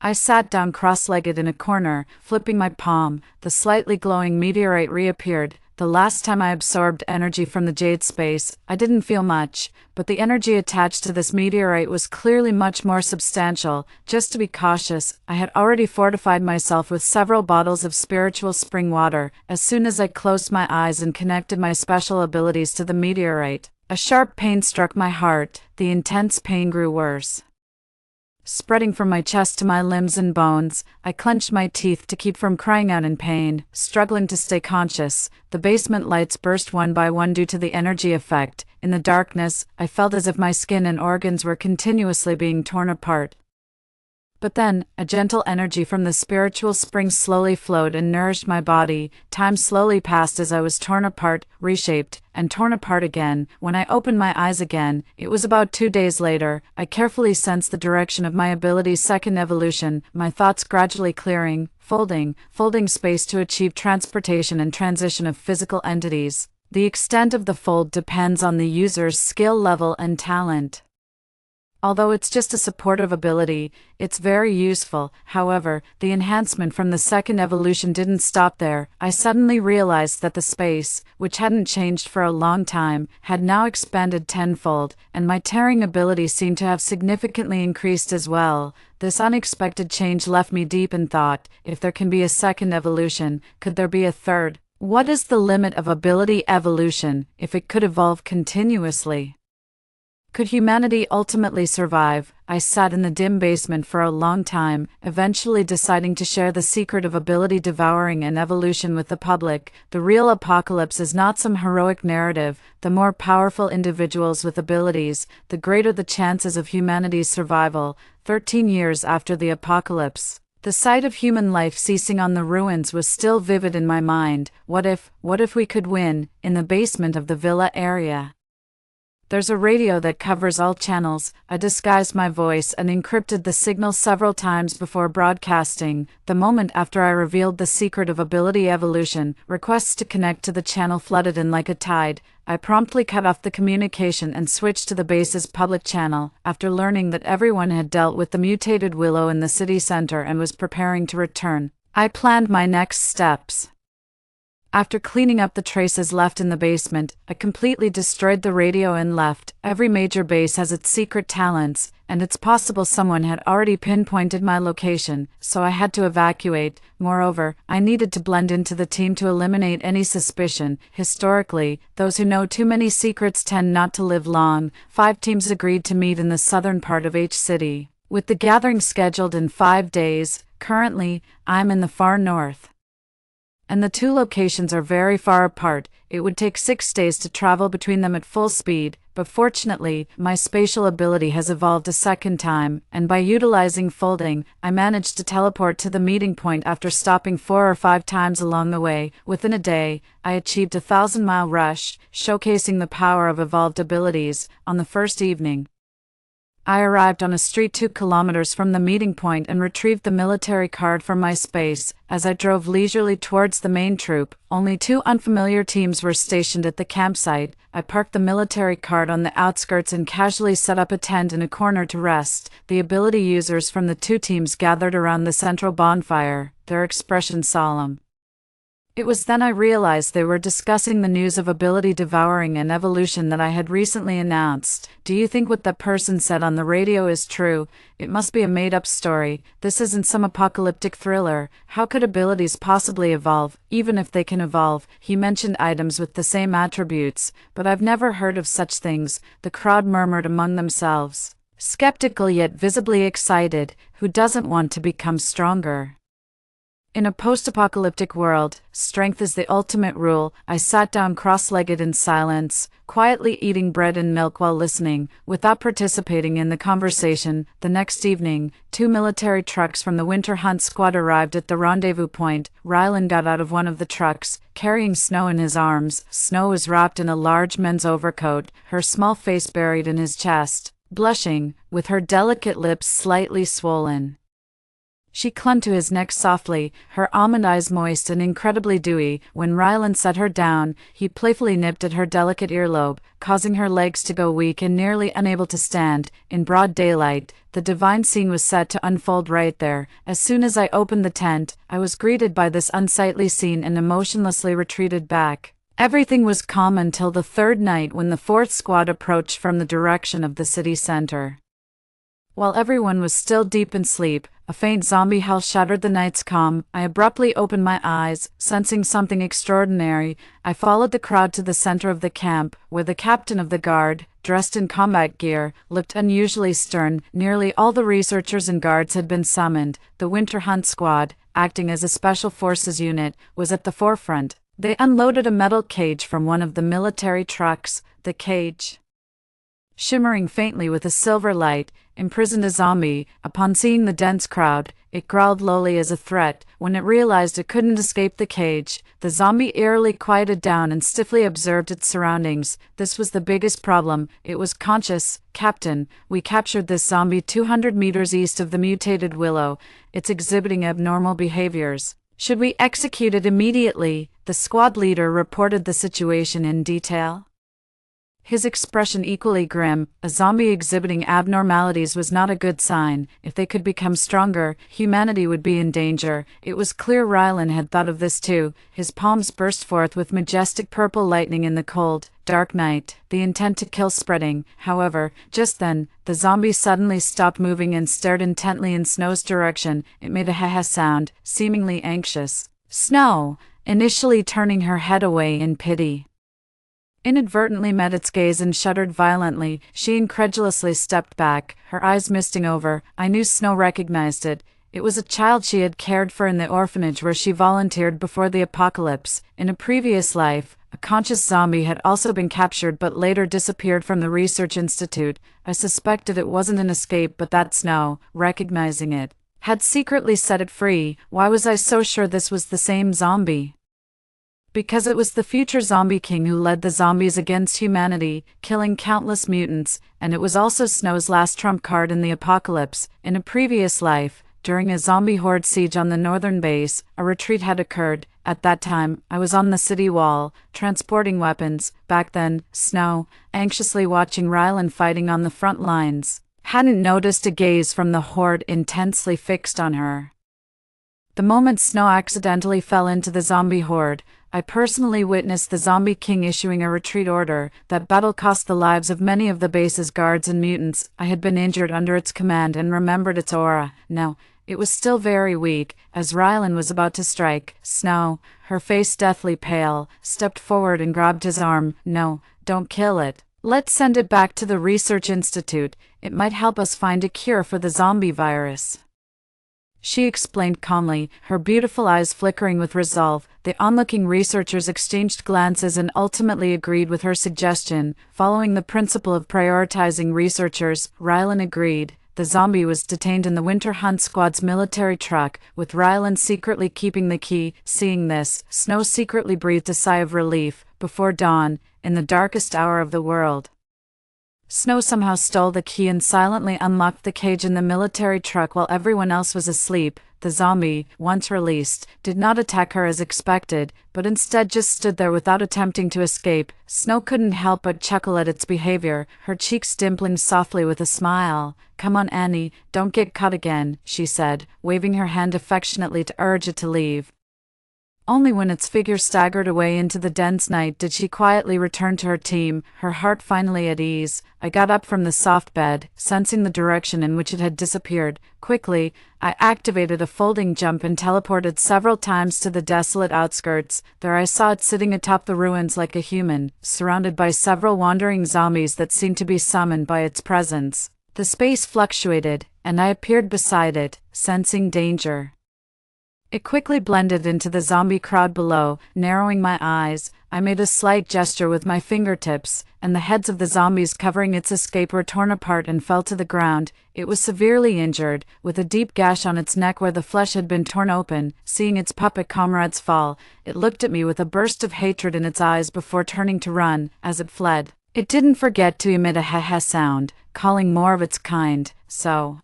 I sat down cross-legged in a corner, flipping my palm. The slightly glowing meteorite reappeared. The last time I absorbed energy from the jade space, I didn't feel much, but the energy attached to this meteorite was clearly much more substantial. Just to be cautious, I had already fortified myself with several bottles of spiritual spring water. As soon as I closed my eyes and connected my special abilities to the meteorite, a sharp pain struck my heart. The intense pain grew worse, spreading from my chest to my limbs and bones. I clenched my teeth to keep from crying out in pain, struggling to stay conscious. The basement lights burst one by one due to the energy effect. In the darkness, I felt as if my skin and organs were continuously being torn apart. But then, a gentle energy from the spiritual spring slowly flowed and nourished my body. Time slowly passed as I was torn apart, reshaped, and torn apart again. When I opened my eyes again, it was about 2 days later. I carefully sensed the direction of my ability's second evolution, my thoughts gradually clearing, folding space to achieve transportation and transition of physical entities. The extent of the fold depends on the user's skill level and talent. Although it's just a supportive ability, it's very useful. However, the enhancement from the second evolution didn't stop there. I suddenly realized that the space, which hadn't changed for a long time, had now expanded tenfold, and my tearing ability seemed to have significantly increased as well. This unexpected change left me deep in thought. If there can be a second evolution, could there be a third? What is the limit of ability evolution, if it could evolve continuously? Could humanity ultimately survive? I sat in the dim basement for a long time, eventually deciding to share the secret of ability devouring and evolution with the public. The real apocalypse is not some heroic narrative. The more powerful individuals with abilities, the greater the chances of humanity's survival. 13 years after the apocalypse, the sight of human life ceasing on the ruins was still vivid in my mind. What if we could win, in the basement of the villa area? There's a radio that covers all channels. I disguised my voice and encrypted the signal several times before broadcasting. The moment after I revealed the secret of ability evolution, requests to connect to the channel flooded in like a tide. I promptly cut off the communication and switched to the base's public channel. After learning that everyone had dealt with the mutated Willow in the city center and was preparing to return, I planned my next steps. After cleaning up the traces left in the basement, I completely destroyed the radio and left. Every major base has its secret talents, and it's possible someone had already pinpointed my location, so I had to evacuate. Moreover, I needed to blend into the team to eliminate any suspicion. Historically, those who know too many secrets tend not to live long. 5 teams agreed to meet in the southern part of H City. With the gathering scheduled in 5 days, currently, I'm in the far north. And the two locations are very far apart. It would take 6 days to travel between them at full speed, but fortunately, my spatial ability has evolved a second time, and by utilizing folding, I managed to teleport to the meeting point after stopping 4 or 5 times along the way. Within a day, I achieved a 1,000-mile rush, showcasing the power of evolved abilities. On the first evening, I arrived on a street 2 kilometers from the meeting point and retrieved the military card from my space. As I drove leisurely towards the main troop, only 2 unfamiliar teams were stationed at the campsite. I parked the military card on the outskirts and casually set up a tent in a corner to rest. The ability users from the 2 teams gathered around the central bonfire, their expression solemn. It was then I realized they were discussing the news of ability devouring and evolution that I had recently announced. Do you think what that person said on the radio is true? It must be a made-up story. This isn't some apocalyptic thriller. How could abilities possibly evolve, even if they can evolve? He mentioned items with the same attributes, but I've never heard of such things, the crowd murmured among themselves. Skeptical yet visibly excited, who doesn't want to become stronger? In a post-apocalyptic world, strength is the ultimate rule. I sat down cross-legged in silence, quietly eating bread and milk while listening, without participating in the conversation. The next evening, 2 military trucks from the Winter Hunt Squad arrived at the rendezvous point. Rylan got out of one of the trucks, carrying Snow in his arms. Snow was wrapped in a large men's overcoat, her small face buried in his chest, blushing, with her delicate lips slightly swollen. She clung to his neck softly, her almond eyes moist and incredibly dewy. When Rylan set her down, he playfully nipped at her delicate earlobe, causing her legs to go weak and nearly unable to stand. In broad daylight, the divine scene was set to unfold right there. As soon as I opened the tent, I was greeted by this unsightly scene and emotionlessly retreated back. Everything was calm until the 3rd night when the 4th squad approached from the direction of the city center. While everyone was still deep in sleep, a faint zombie howl shattered the night's calm. I abruptly opened my eyes, sensing something extraordinary. I followed the crowd to the center of the camp, where the captain of the guard, dressed in combat gear, looked unusually stern. Nearly all the researchers and guards had been summoned. The Winter Hunt Squad, acting as a special forces unit, was at the forefront. They unloaded a metal cage from one of the military trucks. The cage, shimmering faintly with a silver light, imprisoned a zombie. Upon seeing the dense crowd, it growled lowly as a threat. When it realized it couldn't escape the cage, the zombie eerily quieted down and stiffly observed its surroundings. This was the biggest problem. It was conscious. Captain, we captured this zombie 200 meters east of the mutated Willow. It's exhibiting abnormal behaviors. Should we execute it immediately? The squad leader reported the situation in detail, his expression equally grim. A zombie exhibiting abnormalities was not a good sign. If they could become stronger, humanity would be in danger. It was clear Rylan had thought of this too. His palms burst forth with majestic purple lightning in the cold, dark night, the intent to kill spreading. However, just then, the zombie suddenly stopped moving and stared intently in Snow's direction. It made a ha-ha sound, seemingly anxious. Snow, initially turning her head away in pity, inadvertently met its gaze and shuddered violently. She incredulously stepped back, her eyes misting over. I knew Snow recognized it. It was a child she had cared for in the orphanage where she volunteered before the apocalypse. In a previous life, a conscious zombie had also been captured but later disappeared from the research institute. I suspected it wasn't an escape, but that Snow, recognizing it, had secretly set it free. Why was I so sure this was the same zombie? Because it was the future Zombie King who led the zombies against humanity, killing countless mutants, and it was also Snow's last trump card in the apocalypse. In a previous life, during a zombie horde siege on the northern base, a retreat had occurred. At that time, I was on the city wall, transporting weapons. Back then, Snow, anxiously watching Rylan fighting on the front lines, hadn't noticed a gaze from the horde intensely fixed on her. The moment Snow accidentally fell into the zombie horde, I personally witnessed the Zombie King issuing a retreat order. That battle cost the lives of many of the base's guards and mutants. I had been injured under its command and remembered its aura. Now, it was still very weak. As Rylan was about to strike, Snow, her face deathly pale, stepped forward and grabbed his arm. No, don't kill it. Let's send it back to the research institute. It might help us find a cure for the zombie virus. She explained calmly, her beautiful eyes flickering with resolve. The onlooking researchers exchanged glances and ultimately agreed with her suggestion. Following the principle of prioritizing researchers, Rylan agreed. The zombie was detained in the Winter Hunt Squad's military truck, with Rylan secretly keeping the key. Seeing this, Snow secretly breathed a sigh of relief. Before dawn, in the darkest hour of the world, Snow somehow stole the key and silently unlocked the cage in the military truck while everyone else was asleep. The zombie, once released, did not attack her as expected, but instead just stood there without attempting to escape. Snow couldn't help but chuckle at its behavior, her cheeks dimpling softly with a smile. "Come on, Annie, don't get caught again," she said, waving her hand affectionately to urge it to leave. Only when its figure staggered away into the dense night did she quietly return to her team, her heart finally at ease. I got up from the soft bed, sensing the direction in which it had disappeared. Quickly, I activated a folding jump and teleported several times to the desolate outskirts. There I saw it sitting atop the ruins like a human, surrounded by several wandering zombies that seemed to be summoned by its presence. The space fluctuated, and I appeared beside it, sensing danger. It quickly blended into the zombie crowd below. Narrowing my eyes, I made a slight gesture with my fingertips, and the heads of the zombies covering its escape were torn apart and fell to the ground. It was severely injured, with a deep gash on its neck where the flesh had been torn open. Seeing its puppet comrades fall, it looked at me with a burst of hatred in its eyes before turning to run. As it fled, it didn't forget to emit a heh-heh sound, calling more of its kind. So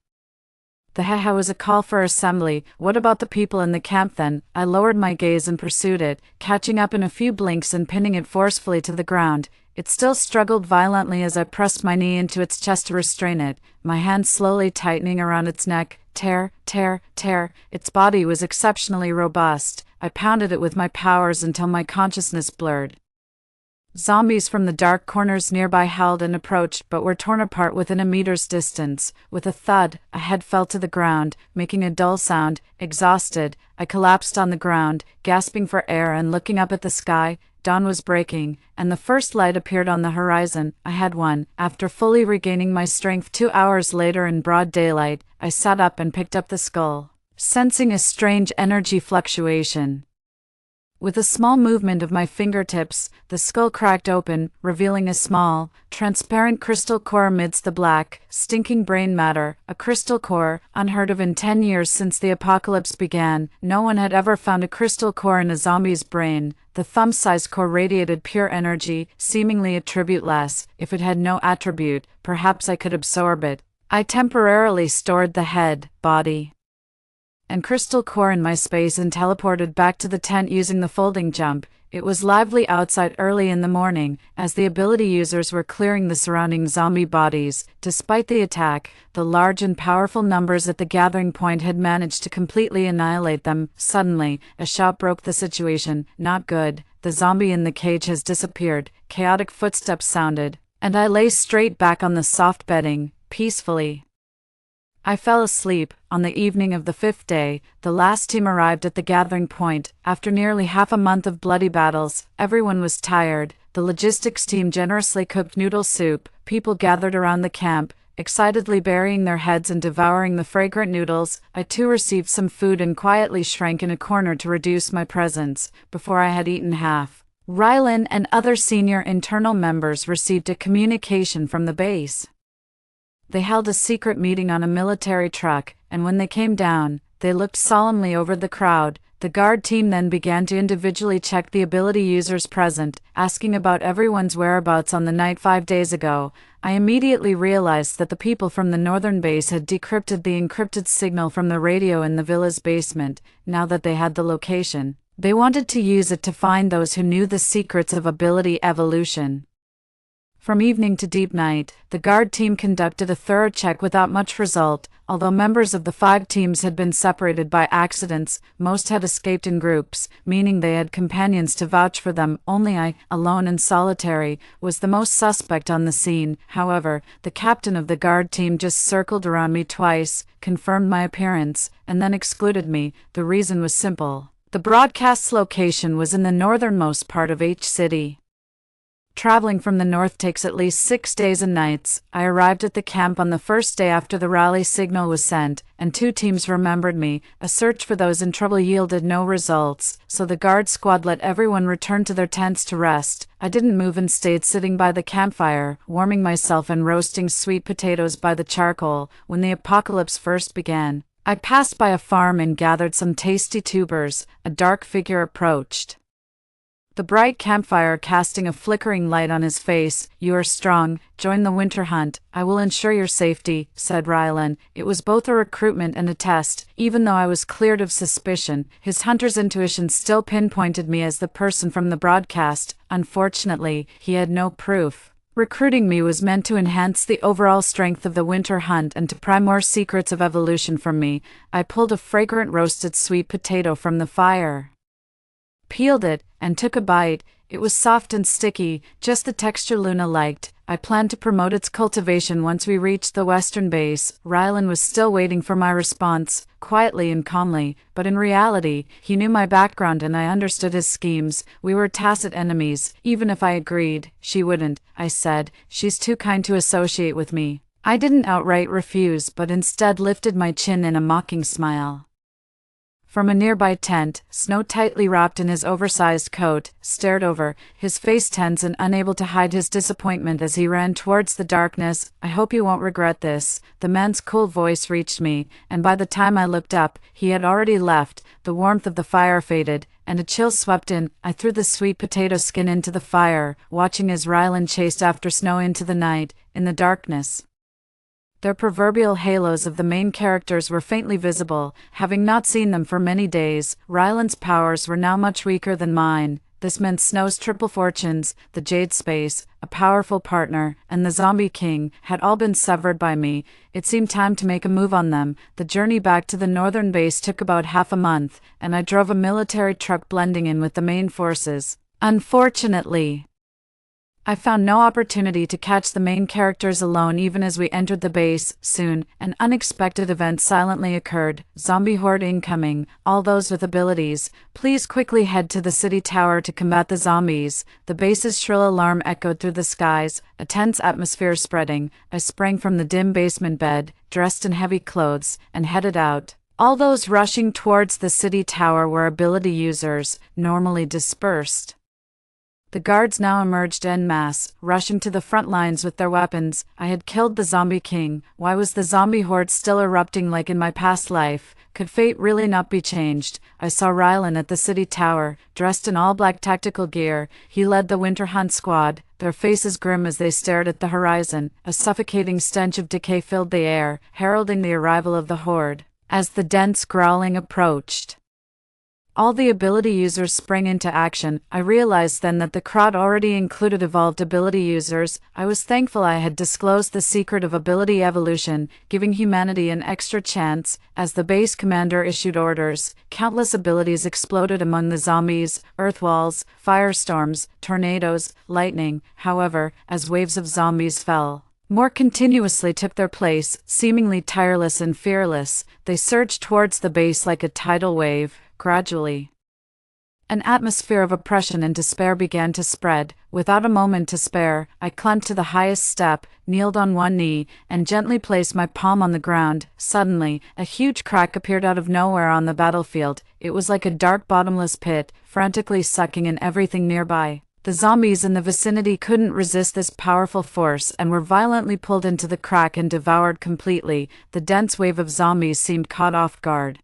the heh-heh was a call for assembly. What about the people in the camp then? I lowered my gaze and pursued it, catching up in a few blinks and pinning it forcefully to the ground. It still struggled violently as I pressed my knee into its chest to restrain it, my hand slowly tightening around its neck. Tear, tear, tear. Its body was exceptionally robust. I pounded it with my powers until my consciousness blurred. Zombies from the dark corners nearby howled and approached but were torn apart within a meter's distance. With a thud, a head fell to the ground, making a dull sound. Exhausted, I collapsed on the ground, gasping for air and looking up at the sky. Dawn was breaking, and the first light appeared on the horizon. I had won. After fully regaining my strength 2 hours later in broad daylight, I sat up and picked up the skull, sensing a strange energy fluctuation. With a small movement of my fingertips, the skull cracked open, revealing a small, transparent crystal core amidst the black, stinking brain matter. A crystal core, unheard of in 10 years since the apocalypse began. No one had ever found a crystal core in a zombie's brain. The thumb-sized core radiated pure energy, seemingly attributeless. If it had no attribute, perhaps I could absorb it. I temporarily stored the head, body, and crystal core in my space and teleported back to the tent using the folding jump. It was lively outside early in the morning, as the ability users were clearing the surrounding zombie bodies. Despite the attack, the large and powerful numbers at the gathering point had managed to completely annihilate them. Suddenly, a shout broke the situation. Not good. The zombie in the cage has disappeared. Chaotic footsteps sounded, and I lay straight back on the soft bedding, peacefully. I fell asleep. On the evening of the 5th day, the last team arrived at the gathering point. After nearly half a month of bloody battles, everyone was tired. The logistics team generously cooked noodle soup. People gathered around the camp, excitedly burying their heads and devouring the fragrant noodles. I too received some food and quietly shrank in a corner to reduce my presence. Before I had eaten half, Rylan and other senior internal members received a communication from the base. They held a secret meeting on a military truck, and when they came down, they looked solemnly over the crowd. The guard team then began to individually check the ability users present, asking about everyone's whereabouts on the night 5 days ago. I immediately realized that the people from the northern base had decrypted the encrypted signal from the radio in the villa's basement. Now that they had the location, they wanted to use it to find those who knew the secrets of ability evolution. From evening to deep night, the guard team conducted a thorough check without much result. Although members of the 5 teams had been separated by accidents, most had escaped in groups, meaning they had companions to vouch for them. Only I, alone and solitary, was the most suspect on the scene. However, the captain of the guard team just circled around me twice, confirmed my appearance, and then excluded me. The reason was simple. The broadcast's location was in the northernmost part of H City. Traveling from the north takes at least 6 days and nights. I arrived at the camp on the first day after the rally signal was sent, and 2 teams remembered me. A search for those in trouble yielded no results, so the guard squad let everyone return to their tents to rest. I didn't move and stayed sitting by the campfire, warming myself and roasting sweet potatoes by the charcoal. When the apocalypse first began, I passed by a farm and gathered some tasty tubers. A dark figure approached, the bright campfire casting a flickering light on his face. "You are strong. Join the winter hunt. I will ensure your safety," said Rylan. It was both a recruitment and a test. Even though I was cleared of suspicion, his hunter's intuition still pinpointed me as the person from the broadcast. Unfortunately, he had no proof. Recruiting me was meant to enhance the overall strength of the winter hunt and to pry more secrets of evolution from me. I pulled a fragrant roasted sweet potato from the fire, peeled it, and took a bite. It was soft and sticky, just the texture Luna liked. I planned to promote its cultivation once we reached the western base. Rylan was still waiting for my response, quietly and calmly, but in reality, he knew my background and I understood his schemes. We were tacit enemies. Even if I agreed, she wouldn't, I said. She's too kind to associate with me. I didn't outright refuse, but instead lifted my chin in a mocking smile. From a nearby tent, Snow, tightly wrapped in his oversized coat, stared over, his face tense and unable to hide his disappointment as he ran towards the darkness. "I hope you won't regret this." The man's cool voice reached me, and by the time I looked up, he had already left. The warmth of the fire faded, and a chill swept in. I threw the sweet potato skin into the fire, watching as Rylan chased after Snow into the night. In the darkness, their proverbial halos of the main characters were faintly visible. Having not seen them for many days, Rylan's powers were now much weaker than mine. This meant Snow's triple fortunes, the Jade Space, a powerful partner, and the Zombie King, had all been severed by me. It seemed time to make a move on them. The journey back to the northern base took about half a month, and I drove a military truck blending in with the main forces. Unfortunately, I found no opportunity to catch the main characters alone even as we entered the base. Soon, an unexpected event silently occurred. Zombie horde incoming. All those with abilities, please quickly head to the city tower to combat the zombies. The base's shrill alarm echoed through the skies, a tense atmosphere spreading. I sprang from the dim basement bed, dressed in heavy clothes, and headed out. All those rushing towards the city tower were ability users, normally dispersed. The guards now emerged en masse, rushing to the front lines with their weapons. I had killed the Zombie King. Why was the zombie horde still erupting like in my past life? Could fate really not be changed? I saw Rylan at the city tower, dressed in all black tactical gear. He led the winter hunt squad, their faces grim as they stared at the horizon. A suffocating stench of decay filled the air, heralding the arrival of the horde. As the dense growling approached, all the ability users sprang into action. I realized then that the crowd already included evolved ability users. I was thankful I had disclosed the secret of ability evolution, giving humanity an extra chance. As the base commander issued orders, countless abilities exploded among the zombies: earth walls, firestorms, tornadoes, lightning. However, as waves of zombies fell, more continuously took their place, seemingly tireless and fearless. They surged towards the base like a tidal wave. Gradually, an atmosphere of oppression and despair began to spread. Without a moment to spare, I climbed to the highest step, kneeled on one knee, and gently placed my palm on the ground. Suddenly, a huge crack appeared out of nowhere on the battlefield. It was like a dark bottomless pit, frantically sucking in everything nearby. The zombies in the vicinity couldn't resist this powerful force and were violently pulled into the crack and devoured completely. The dense wave of zombies seemed caught off guard.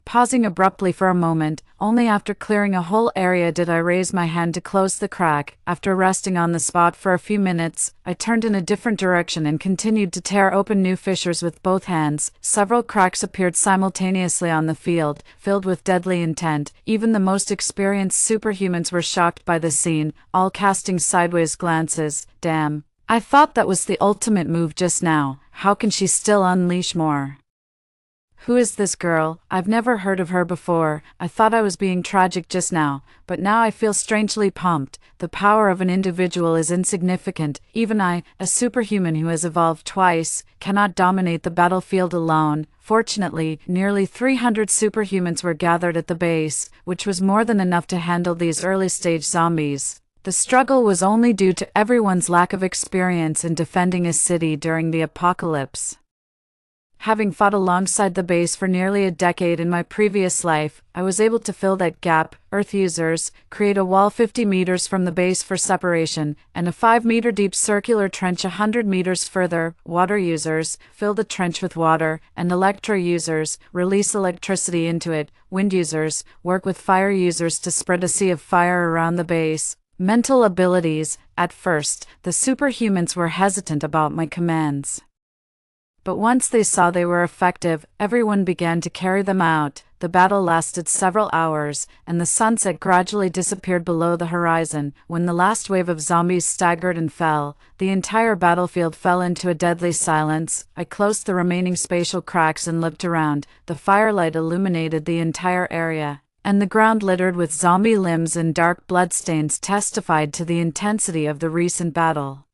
Pausing abruptly for a moment, only after clearing a whole area did I raise my hand to close the crack. After resting on the spot for a few minutes, I turned in a different direction and continued to tear open new fissures with both hands. Several cracks appeared simultaneously on the field, filled with deadly intent. Even the most experienced superhumans were shocked by the scene, all casting sideways glances. Damn. I thought that was the ultimate move just now. How can she still unleash more? Who is this girl? I've never heard of her before. I thought I was being tragic just now, but now I feel strangely pumped. The power of an individual is insignificant. Even I, a superhuman who has evolved twice, cannot dominate the battlefield alone. Fortunately, nearly 300 superhumans were gathered at the base, which was more than enough to handle these early-stage zombies. The struggle was only due to everyone's lack of experience in defending a city during the apocalypse. Having fought alongside the base for nearly a decade in my previous life, I was able to fill that gap. Earth users create a wall 50 meters from the base for separation, and a 5-meter deep circular trench 100 meters further. Water users fill the trench with water, and electro users release electricity into it. Wind users work with fire users to spread a sea of fire around the base. Mental abilities. At first, the superhumans were hesitant about my commands. But once they saw they were effective, everyone began to carry them out. The battle lasted several hours, and the sunset gradually disappeared below the horizon. When the last wave of zombies staggered and fell, the entire battlefield fell into a deadly silence. I closed the remaining spatial cracks and looked around. The firelight illuminated the entire area, and the ground littered with zombie limbs and dark bloodstains testified to the intensity of the recent battle.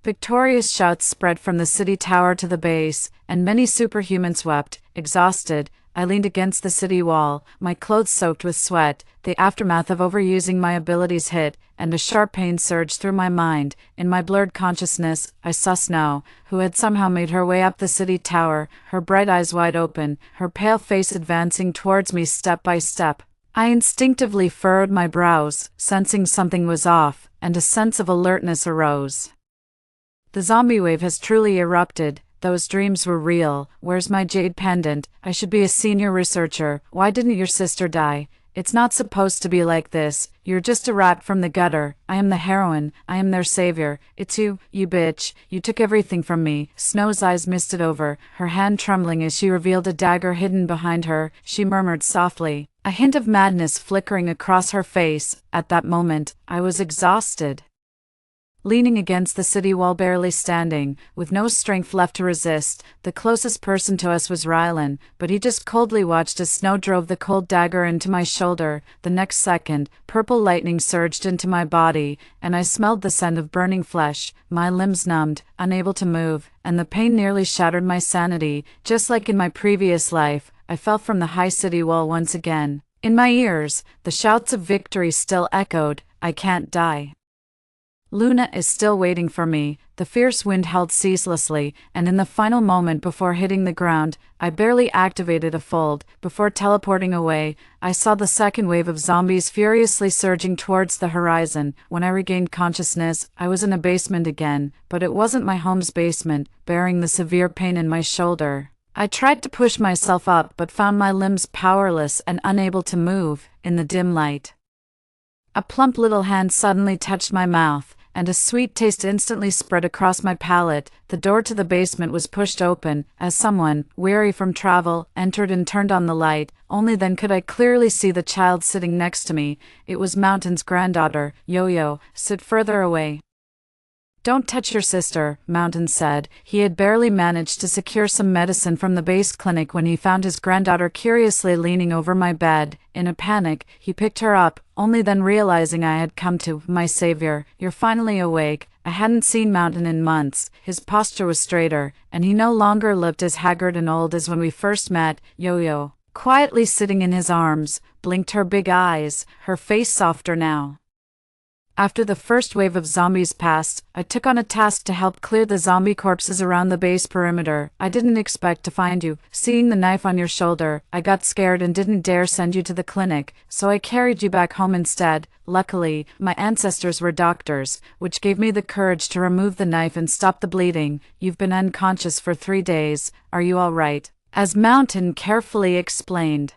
Victorious shouts spread from the city tower to the base, and many superhumans wept. Exhausted, I leaned against the city wall, my clothes soaked with sweat. The aftermath of overusing my abilities hit, and a sharp pain surged through my mind. In my blurred consciousness, I saw Snow, who had somehow made her way up the city tower, her bright eyes wide open, her pale face advancing towards me step by step. I instinctively furrowed my brows, sensing something was off, and a sense of alertness arose. The zombie wave has truly erupted. Those dreams were real. Where's my jade pendant? I should be a senior researcher. Why didn't your sister die? It's not supposed to be like this. You're just a rat from the gutter. I am the heroine. I am their savior. It's you, you bitch. You took everything from me. Snow's eyes misted over, her hand trembling as she revealed a dagger hidden behind her. She murmured softly, a hint of madness flickering across her face. At that moment, I was exhausted. Leaning against the city wall, barely standing, with no strength left to resist, the closest person to us was Rylan, but he just coldly watched as Snow drove the cold dagger into my shoulder. The next second, purple lightning surged into my body, and I smelled the scent of burning flesh. My limbs numbed, unable to move, and the pain nearly shattered my sanity. Just like in my previous life, I fell from the high city wall once again. In my ears, the shouts of victory still echoed, "I can't die. Luna is still waiting for me." The fierce wind howled ceaselessly, and in the final moment before hitting the ground, I barely activated a fold. Before teleporting away, I saw the second wave of zombies furiously surging towards the horizon. When I regained consciousness, I was in a basement again, but it wasn't my home's basement, bearing the severe pain in my shoulder. I tried to push myself up but found my limbs powerless and unable to move. In the dim light, a plump little hand suddenly touched my mouth, and a sweet taste instantly spread across my palate. The door to the basement was pushed open, as someone, weary from travel, entered and turned on the light. Only then could I clearly see the child sitting next to me. It was Mountain's granddaughter, Yo-Yo. "Sit further away. Don't touch your sister," Mountain said. He had barely managed to secure some medicine from the base clinic when he found his granddaughter curiously leaning over my bed. In a panic, he picked her up, only then realizing I had come to my savior. "You're finally awake." I hadn't seen Mountain in months. His posture was straighter, and he no longer looked as haggard and old as when we first met. Yo-Yo, quietly sitting in his arms, blinked her big eyes, her face softer now. After the first wave of zombies passed, I took on a task to help clear the zombie corpses around the base perimeter. "I didn't expect to find you. Seeing the knife on your shoulder, I got scared and didn't dare send you to the clinic, so I carried you back home instead. Luckily, my ancestors were doctors, which gave me the courage to remove the knife and stop the bleeding. You've been unconscious for 3 days. Are you all right?" As Mountain carefully explained.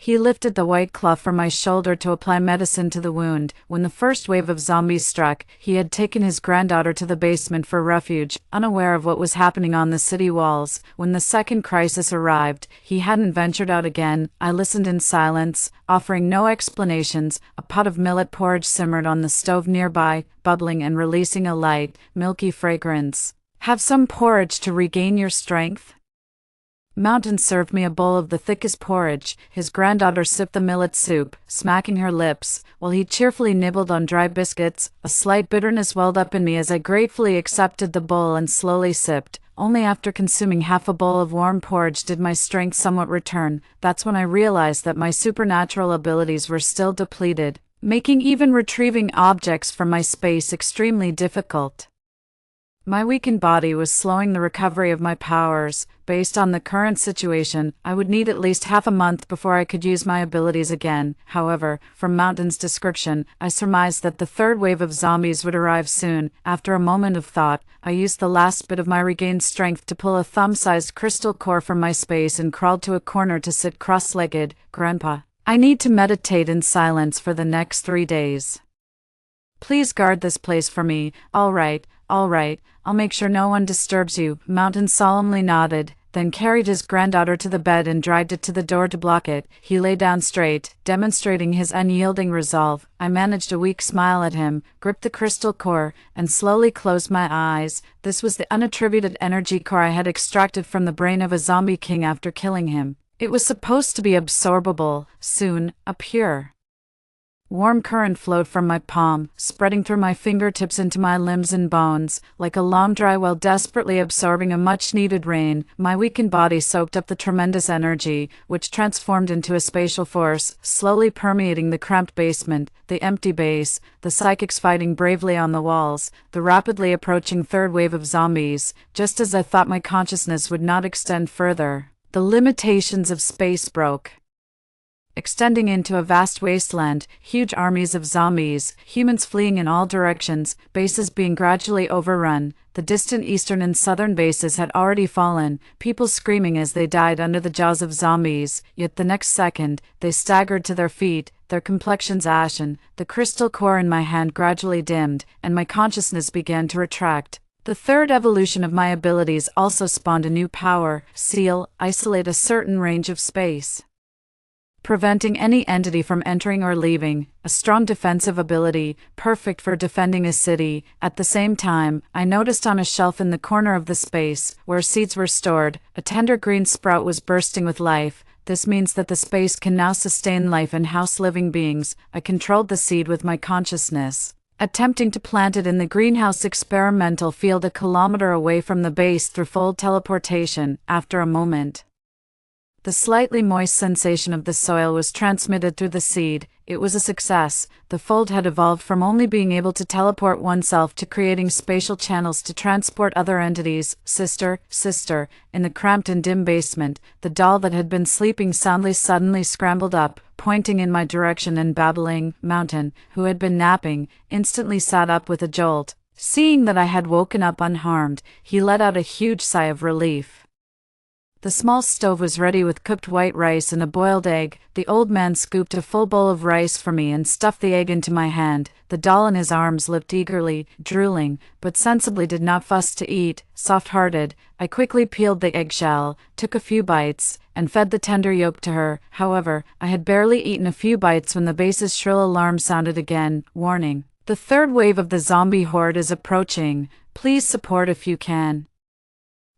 He lifted the white cloth from my shoulder to apply medicine to the wound. When the first wave of zombies struck, he had taken his granddaughter to the basement for refuge, unaware of what was happening on the city walls. When the second crisis arrived, he hadn't ventured out again. I listened in silence, offering no explanations. A pot of millet porridge simmered on the stove nearby, bubbling and releasing a light, milky fragrance. "Have some porridge to regain your strength." Mountain served me a bowl of the thickest porridge. His granddaughter sipped the millet soup, smacking her lips, while he cheerfully nibbled on dry biscuits. A slight bitterness welled up in me as I gratefully accepted the bowl and slowly sipped. Only after consuming half a bowl of warm porridge did my strength somewhat return. That's when I realized that my supernatural abilities were still depleted. making even retrieving objects from my space extremely difficult. My weakened body was slowing the recovery of my powers. Based on the current situation, I would need at least half a month before I could use my abilities again. However, from Mountain's description, I surmised that the third wave of zombies would arrive soon. After a moment of thought, I used the last bit of my regained strength to pull a thumb-sized crystal core from my space and crawled to a corner to sit cross-legged. Grandpa, I need to meditate in silence for the next 3 days. Please guard this place for me. All right, I'll make sure no one disturbs you. Mountain solemnly nodded, then carried his granddaughter to the bed and dragged it to the door to block it. He lay down straight, demonstrating his unyielding resolve. I managed a weak smile at him, gripped the crystal core, and slowly closed my eyes. This was the unattributed energy core I had extracted from the brain of a zombie king after killing him. It was supposed to be absorbable, soon, a pure warm current flowed from my palm, spreading through my fingertips into my limbs and bones, like a long dry well desperately absorbing a much-needed rain. My weakened body soaked up the tremendous energy, which transformed into a spatial force, slowly permeating the cramped basement, the empty base, the psychics fighting bravely on the walls, the rapidly approaching third wave of zombies. Just as I thought my consciousness would not extend further, the limitations of space broke. Extending into a vast wasteland, huge armies of zombies, humans fleeing in all directions, bases being gradually overrun. The distant eastern and southern bases had already fallen, people screaming as they died under the jaws of zombies, yet the next second, they staggered to their feet, their complexions ashen. The crystal core in my hand gradually dimmed, and my consciousness began to retract. The third evolution of my abilities also spawned a new power: seal, isolate a certain range of space, preventing any entity from entering or leaving, a strong defensive ability, perfect for defending a city. At the same time, I noticed on a shelf in the corner of the space, where seeds were stored, a tender green sprout was bursting with life. This means that the space can now sustain life and house living beings. I controlled the seed with my consciousness, attempting to plant it in the greenhouse experimental field a kilometer away from the base through fold teleportation. After a moment, the slightly moist sensation of the soil was transmitted through the seed. It was a success. The fold had evolved from only being able to teleport oneself to creating spatial channels to transport other entities. Sister, in the cramped and dim basement, the doll that had been sleeping soundly suddenly scrambled up, pointing in my direction and babbling. Mountain, who had been napping, instantly sat up with a jolt. Seeing that I had woken up unharmed, he let out a huge sigh of relief. The small stove was ready with cooked white rice and a boiled egg. The old man scooped a full bowl of rice for me and stuffed the egg into my hand. The doll in his arms lipped eagerly, drooling, but sensibly did not fuss to eat. Soft-hearted, I quickly peeled the eggshell, took a few bites, and fed the tender yolk to her. However, I had barely eaten a few bites when the base's shrill alarm sounded again. Warning: the third wave of the zombie horde is approaching. Please support if you can.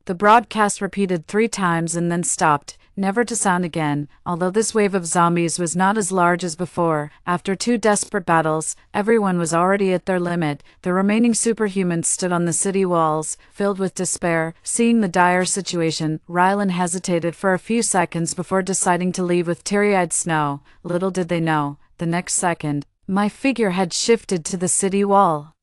The broadcast repeated 3 times and then stopped, never to sound again. Although this wave of zombies was not as large as before, after 2 desperate battles, everyone was already at their limit. The remaining superhumans stood on the city walls, filled with despair. Seeing the dire situation, Rylan hesitated for a few seconds before deciding to leave with teary-eyed Snow. Little did they know, the next second, my figure had shifted to the city wall.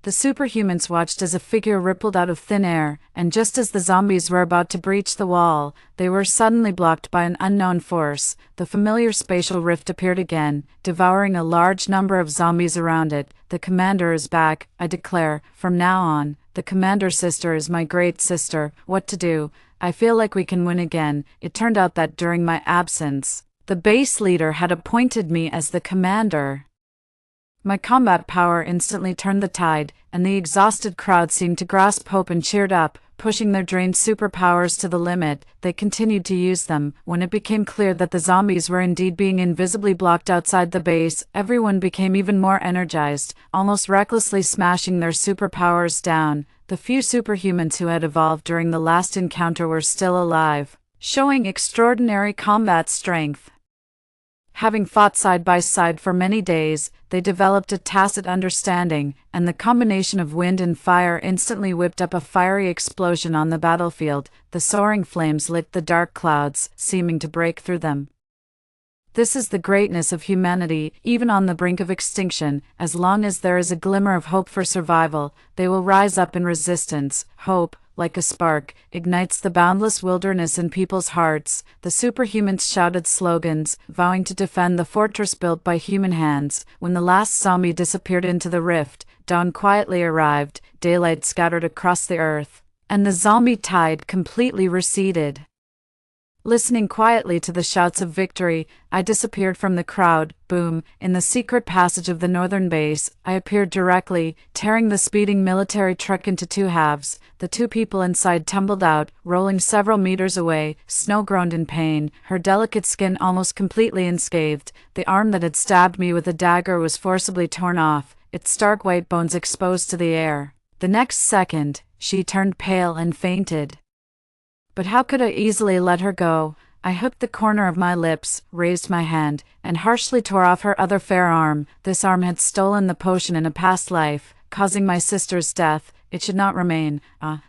The superhumans watched as a figure rippled out of thin air, and just as the zombies were about to breach the wall, they were suddenly blocked by an unknown force. The familiar spatial rift appeared again, devouring a large number of zombies around it. The commander is back, I declare. From now on, the commander sister is my great sister. What to do? I feel like we can win again. It turned out that during my absence, the base leader had appointed me as the commander. My combat power instantly turned the tide, and the exhausted crowd seemed to grasp hope and cheered up. Pushing their drained superpowers to the limit, they continued to use them. When it became clear that the zombies were indeed being invisibly blocked outside the base, everyone became even more energized, almost recklessly smashing their superpowers down. The few superhumans who had evolved during the last encounter were still alive, showing extraordinary combat strength. Having fought side by side for many days, they developed a tacit understanding, and the combination of wind and fire instantly whipped up a fiery explosion on the battlefield. The soaring flames lit the dark clouds, seeming to break through them. This is the greatness of humanity, even on the brink of extinction. As long as there is a glimmer of hope for survival, they will rise up in resistance. Hope, like a spark, ignites the boundless wilderness in people's hearts. The superhumans shouted slogans, vowing to defend the fortress built by human hands. When the last zombie disappeared into the rift, dawn quietly arrived, daylight scattered across the earth, and the zombie tide completely receded. Listening quietly to the shouts of victory, I disappeared from the crowd. Boom! In the secret passage of the northern base, I appeared directly, tearing the speeding military truck into two halves. The two people inside tumbled out, rolling several meters away. Snow groaned in pain, her delicate skin almost completely unscathed. The arm that had stabbed me with a dagger was forcibly torn off, its stark white bones exposed to the air. The next second, she turned pale and fainted. But how could I easily let her go? I hooked the corner of my lips, raised my hand, and harshly tore off her other fair arm. This arm had stolen the potion in a past life, causing my sister's death. It should not remain.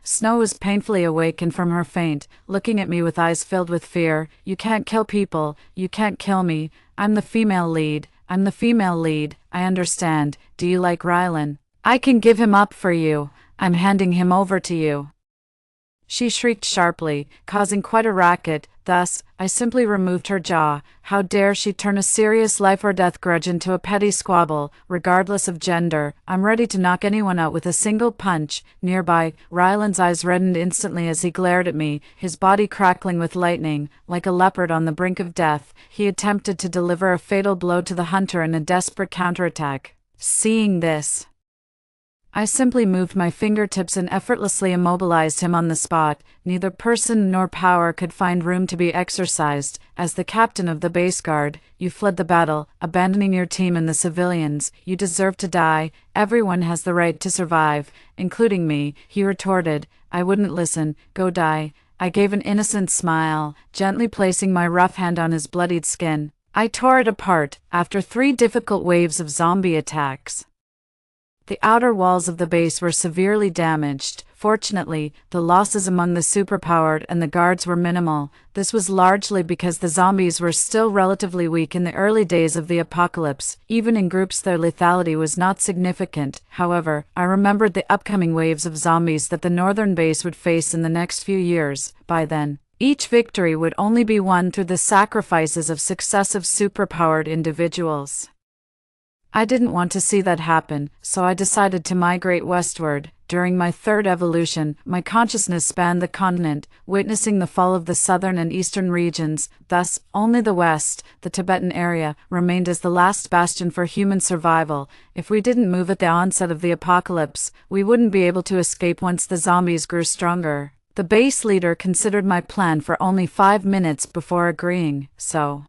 Snow was painfully awakened from her faint, looking at me with eyes filled with fear. You can't kill people. You can't kill me. I'm the female lead. I understand. Do you like Rylan? I can give him up for you. I'm handing him over to you. She shrieked sharply, causing quite a racket. Thus, I simply removed her jaw. How dare she turn a serious life-or-death grudge into a petty squabble, regardless of gender. I'm ready to knock anyone out with a single punch. Nearby, Ryland's eyes reddened instantly as he glared at me, his body crackling with lightning. Like a leopard on the brink of death, he attempted to deliver a fatal blow to the hunter in a desperate counterattack. Seeing this, I simply moved my fingertips and effortlessly immobilized him on the spot. Neither person nor power could find room to be exercised. As the captain of the base guard, you fled the battle, abandoning your team and the civilians. You deserve to die. Everyone has the right to survive, including me, he retorted. I wouldn't listen. Go die. I gave an innocent smile, gently placing my rough hand on his bloodied skin. I tore it apart, after 3 difficult waves of zombie attacks. The outer walls of the base were severely damaged. Fortunately, the losses among the superpowered and the guards were minimal. This was largely because the zombies were still relatively weak in the early days of the apocalypse. Even in groups, their lethality was not significant. However, I remembered the upcoming waves of zombies that the northern base would face in the next few years. By then, each victory would only be won through the sacrifices of successive superpowered individuals. I didn't want to see that happen, so I decided to migrate westward. During my 3rd evolution, my consciousness spanned the continent, witnessing the fall of the southern and eastern regions. Thus, only the west, the Tibetan area, remained as the last bastion for human survival. If we didn't move at the onset of the apocalypse, we wouldn't be able to escape once the zombies grew stronger. The base leader considered my plan for only 5 minutes before agreeing, so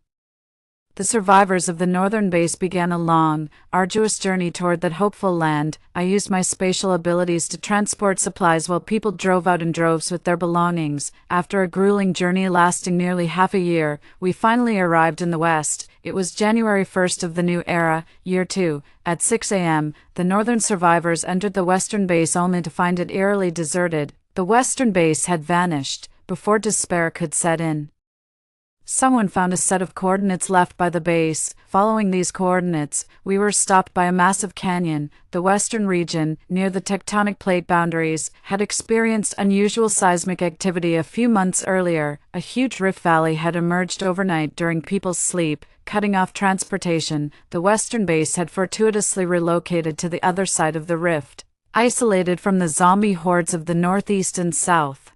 the survivors of the northern base began a long, arduous journey toward that hopeful land. I used my spatial abilities to transport supplies while people drove out in droves with their belongings. After a grueling journey lasting nearly half a year, we finally arrived in the west. It was January 1st of the new era, year 2. At 6 a.m., the northern survivors entered the western base only to find it eerily deserted. The western base had vanished before despair could set in. Someone found a set of coordinates left by the base. Following these coordinates, we were stopped by a massive canyon. The western region, near the tectonic plate boundaries, had experienced unusual seismic activity a few months earlier. A huge rift valley had emerged overnight during people's sleep, cutting off transportation. The western base had fortuitously relocated to the other side of the rift, isolated from the zombie hordes of the northeast and south.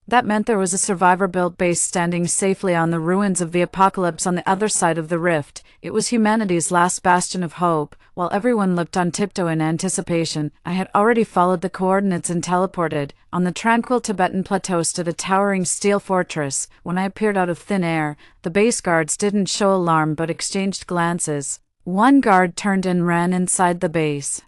That meant there was a survivor-built base standing safely on the ruins of the apocalypse on the other side of the rift. It was humanity's last bastion of hope. While everyone looked on tiptoe in anticipation, I had already followed the coordinates and teleported. On the tranquil Tibetan plateau stood a towering steel fortress. When I appeared out of thin air, the base guards didn't show alarm but exchanged glances. One guard turned and ran inside the base,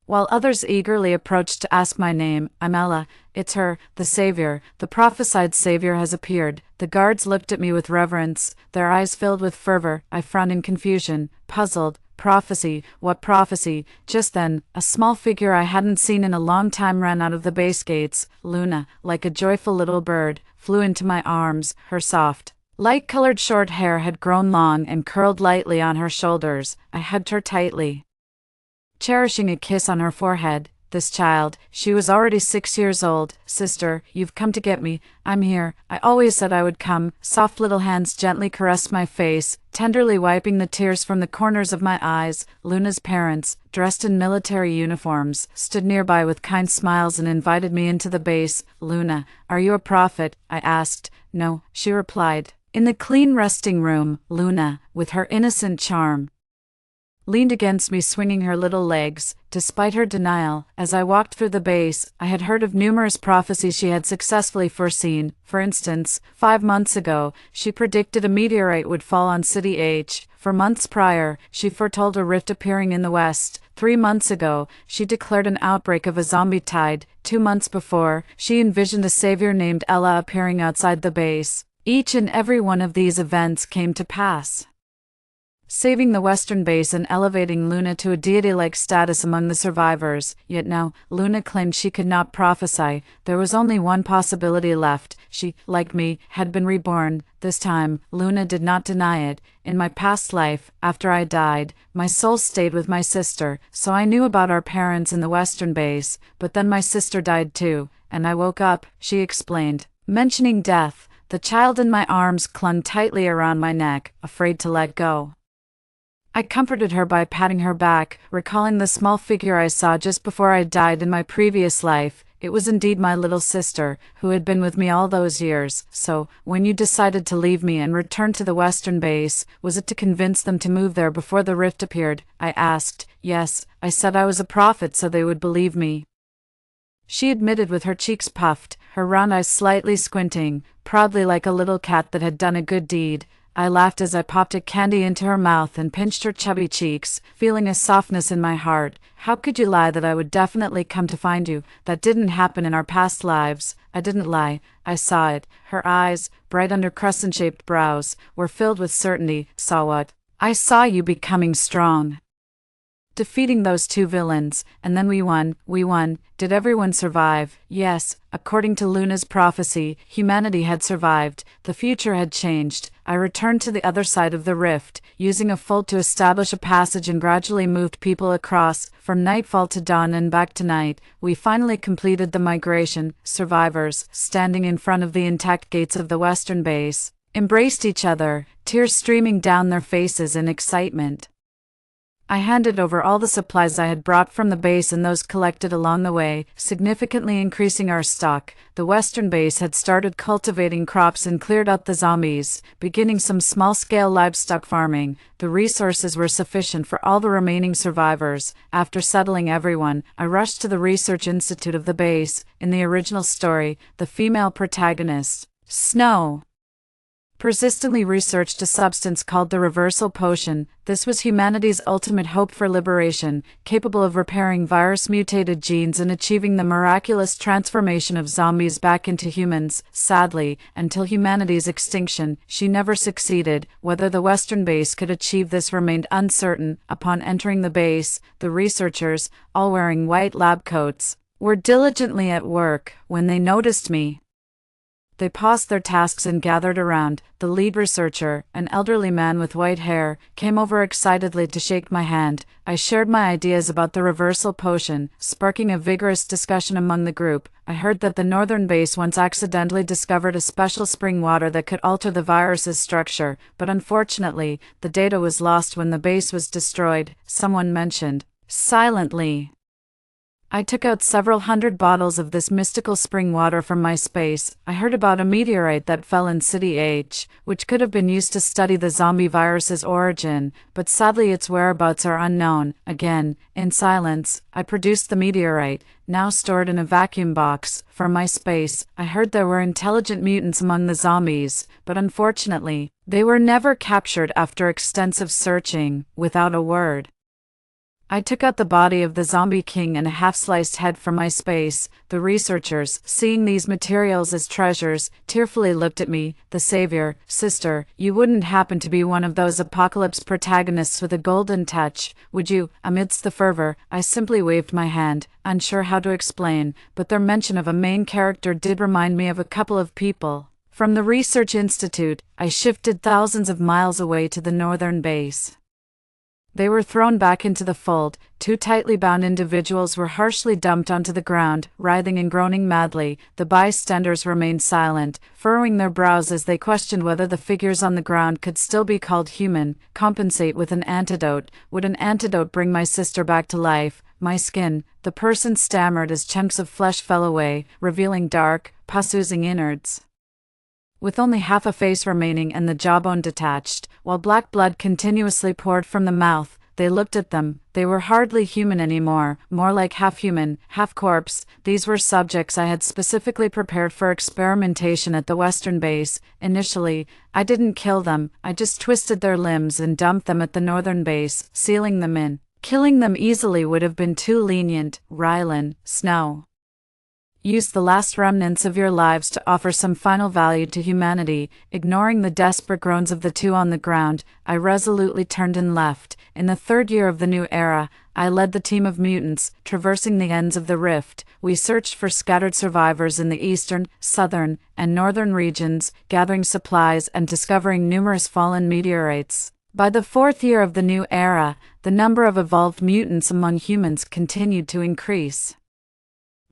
while others eagerly approached to ask my name. I'm Ella. It's her, the savior. The prophesied savior has appeared. The guards looked at me with reverence, their eyes filled with fervor. I frowned in confusion, puzzled. Prophecy? What prophecy? Just then, a small figure I hadn't seen in a long time ran out of the base gates. Luna, like a joyful little bird, flew into my arms, her soft, Light-colored short hair had grown long and curled lightly on her shoulders. I hugged her tightly, cherishing a kiss on her forehead. This child, she was already 6 years old. Sister, you've come to get me. I'm here. I always said I would come. Soft little hands gently caressed my face, tenderly wiping the tears from the corners of my eyes. Luna's parents, dressed in military uniforms, stood nearby with kind smiles and invited me into the base. Luna, are you a prophet? I asked. No, she replied. In the clean resting room, Luna, with her innocent charm, leaned against me, swinging her little legs. Despite her denial, as I walked through the base, I had heard of numerous prophecies she had successfully foreseen. For instance, 5 months ago, she predicted a meteorite would fall on City H. For months prior, she foretold a rift appearing in the west. 3 months ago, she declared an outbreak of a zombie tide. 2 months before, she envisioned a savior named Ella appearing outside the base. Each and every one of these events came to pass, saving the Western base and elevating Luna to a deity-like status among the survivors. Yet now, Luna claimed she could not prophesy. There was only one possibility left. She, like me, had been reborn. This time, Luna did not deny it. In my past life, after I died, my soul stayed with my sister, so I knew about our parents in the Western base, but then my sister died too, and I woke up, she explained. Mentioning death, the child in my arms clung tightly around my neck, afraid to let go. I comforted her by patting her back, recalling the small figure I saw just before I died in my previous life. It was indeed my little sister, who had been with me all those years. So, when you decided to leave me and return to the Western base, was it to convince them to move there before the rift appeared? I asked. Yes, I said I was a prophet so they would believe me, she admitted with her cheeks puffed, her round eyes slightly squinting, proudly like a little cat that had done a good deed. I laughed as I popped a candy into her mouth and pinched her chubby cheeks, feeling a softness in my heart. How could you lie that I would definitely come to find you? That didn't happen in our past lives. I didn't lie. I saw it. Her eyes, bright under crescent-shaped brows, were filled with certainty. Saw what? I saw you becoming strong, defeating those 2 villains, and then we won. We won. Did everyone survive? Yes, according to Luna's prophecy, humanity had survived. The future had changed. I returned to the other side of the rift, using a fold to establish a passage and gradually moved people across. From nightfall to dawn and back to night, we finally completed the migration. Survivors, standing in front of the intact gates of the Western base, embraced each other, tears streaming down their faces in excitement. I handed over all the supplies I had brought from the base and those collected along the way, significantly increasing our stock. The Western base had started cultivating crops and cleared out the zombies, beginning some small-scale livestock farming. The resources were sufficient for all the remaining survivors. After settling everyone, I rushed to the research institute of the base. In the original story, the female protagonist, Snow, persistently researched a substance called the reversal potion. This was humanity's ultimate hope for liberation, capable of repairing virus-mutated genes and achieving the miraculous transformation of zombies back into humans. Sadly, until humanity's extinction, she never succeeded. Whether the Western base could achieve this remained uncertain. Upon entering the base, the researchers, all wearing white lab coats, were diligently at work. When they noticed me, they paused their tasks and gathered around. The lead researcher, an elderly man with white hair, came over excitedly to shake my hand. I shared my ideas about the reversal potion, sparking a vigorous discussion among the group. I heard that the northern base once accidentally discovered a special spring water that could alter the virus's structure, but unfortunately, the data was lost when the base was destroyed, someone mentioned. Silently, I took out several hundred bottles of this mystical spring water from my space. I heard about a meteorite that fell in City H, which could have been used to study the zombie virus's origin, but sadly its whereabouts are unknown. Again, in silence, I produced the meteorite, now stored in a vacuum box. From my space, I heard there were intelligent mutants among the zombies, but unfortunately, they were never captured after extensive searching. Without a word, I took out the body of the zombie king and a half-sliced head from my space. The researchers, seeing these materials as treasures, tearfully looked at me. The savior, sister, you wouldn't happen to be one of those apocalypse protagonists with a golden touch, would you? Amidst the fervor, I simply waved my hand, unsure how to explain, but their mention of a main character did remind me of a couple of people. From the research institute, I shifted thousands of miles away to the northern base. They were thrown back into the fold. Two tightly bound individuals were harshly dumped onto the ground, writhing and groaning madly. The bystanders remained silent, furrowing their brows as they questioned whether the figures on the ground could still be called human. Compensate with an antidote. Would an antidote bring my sister back to life? My skin, the person stammered as chunks of flesh fell away, revealing dark, pus-oozing innards. With only half a face remaining and the jawbone detached, while black blood continuously poured from the mouth, they looked at them. They were hardly human anymore, more like half-human, half-corpse. These were subjects I had specifically prepared for experimentation at the western base. Initially, I didn't kill them, I just twisted their limbs and dumped them at the northern base, sealing them in. Killing them easily would have been too lenient. Rylan, Snow. Use the last remnants of your lives to offer some final value to humanity. Ignoring the desperate groans of the two on the ground, I resolutely turned and left. In the third year of the new era, I led the team of mutants, traversing the ends of the rift. We searched for scattered survivors in the eastern, southern, and northern regions, gathering supplies and discovering numerous fallen meteorites. By the fourth year of the new era, the number of evolved mutants among humans continued to increase.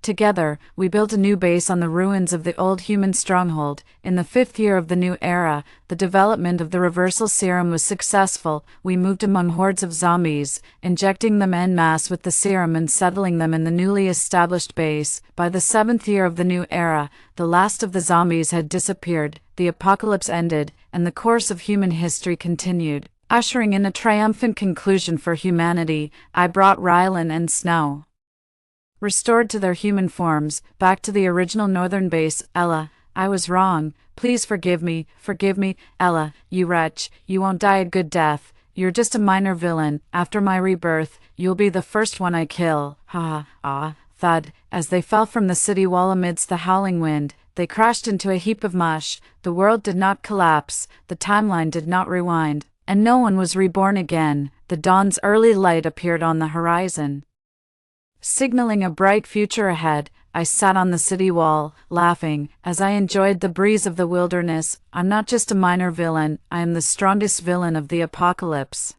Together, we built a new base on the ruins of the old human stronghold. In the fifth year of the new era, the development of the reversal serum was successful. We moved among hordes of zombies, injecting them en masse with the serum and settling them in the newly established base. By the seventh year of the new era, the last of the zombies had disappeared, the apocalypse ended, and the course of human history continued. Ushering in a triumphant conclusion for humanity, I brought Rylan and Snow. Restored to their human forms, back to the original northern base. Ella, I was wrong. Please forgive me, Ella, you wretch. You won't die a good death. You're just a minor villain. After my rebirth, you'll be the first one I kill. Ha ha, thud. As they fell from the city wall amidst the howling wind, they crashed into a heap of mush. The world did not collapse, the timeline did not rewind, and no one was reborn again. The dawn's early light appeared on the horizon. Signaling a bright future ahead, I sat on the city wall, laughing, as I enjoyed the breeze of the wilderness. I'm not just a minor villain, I am the strongest villain of the apocalypse.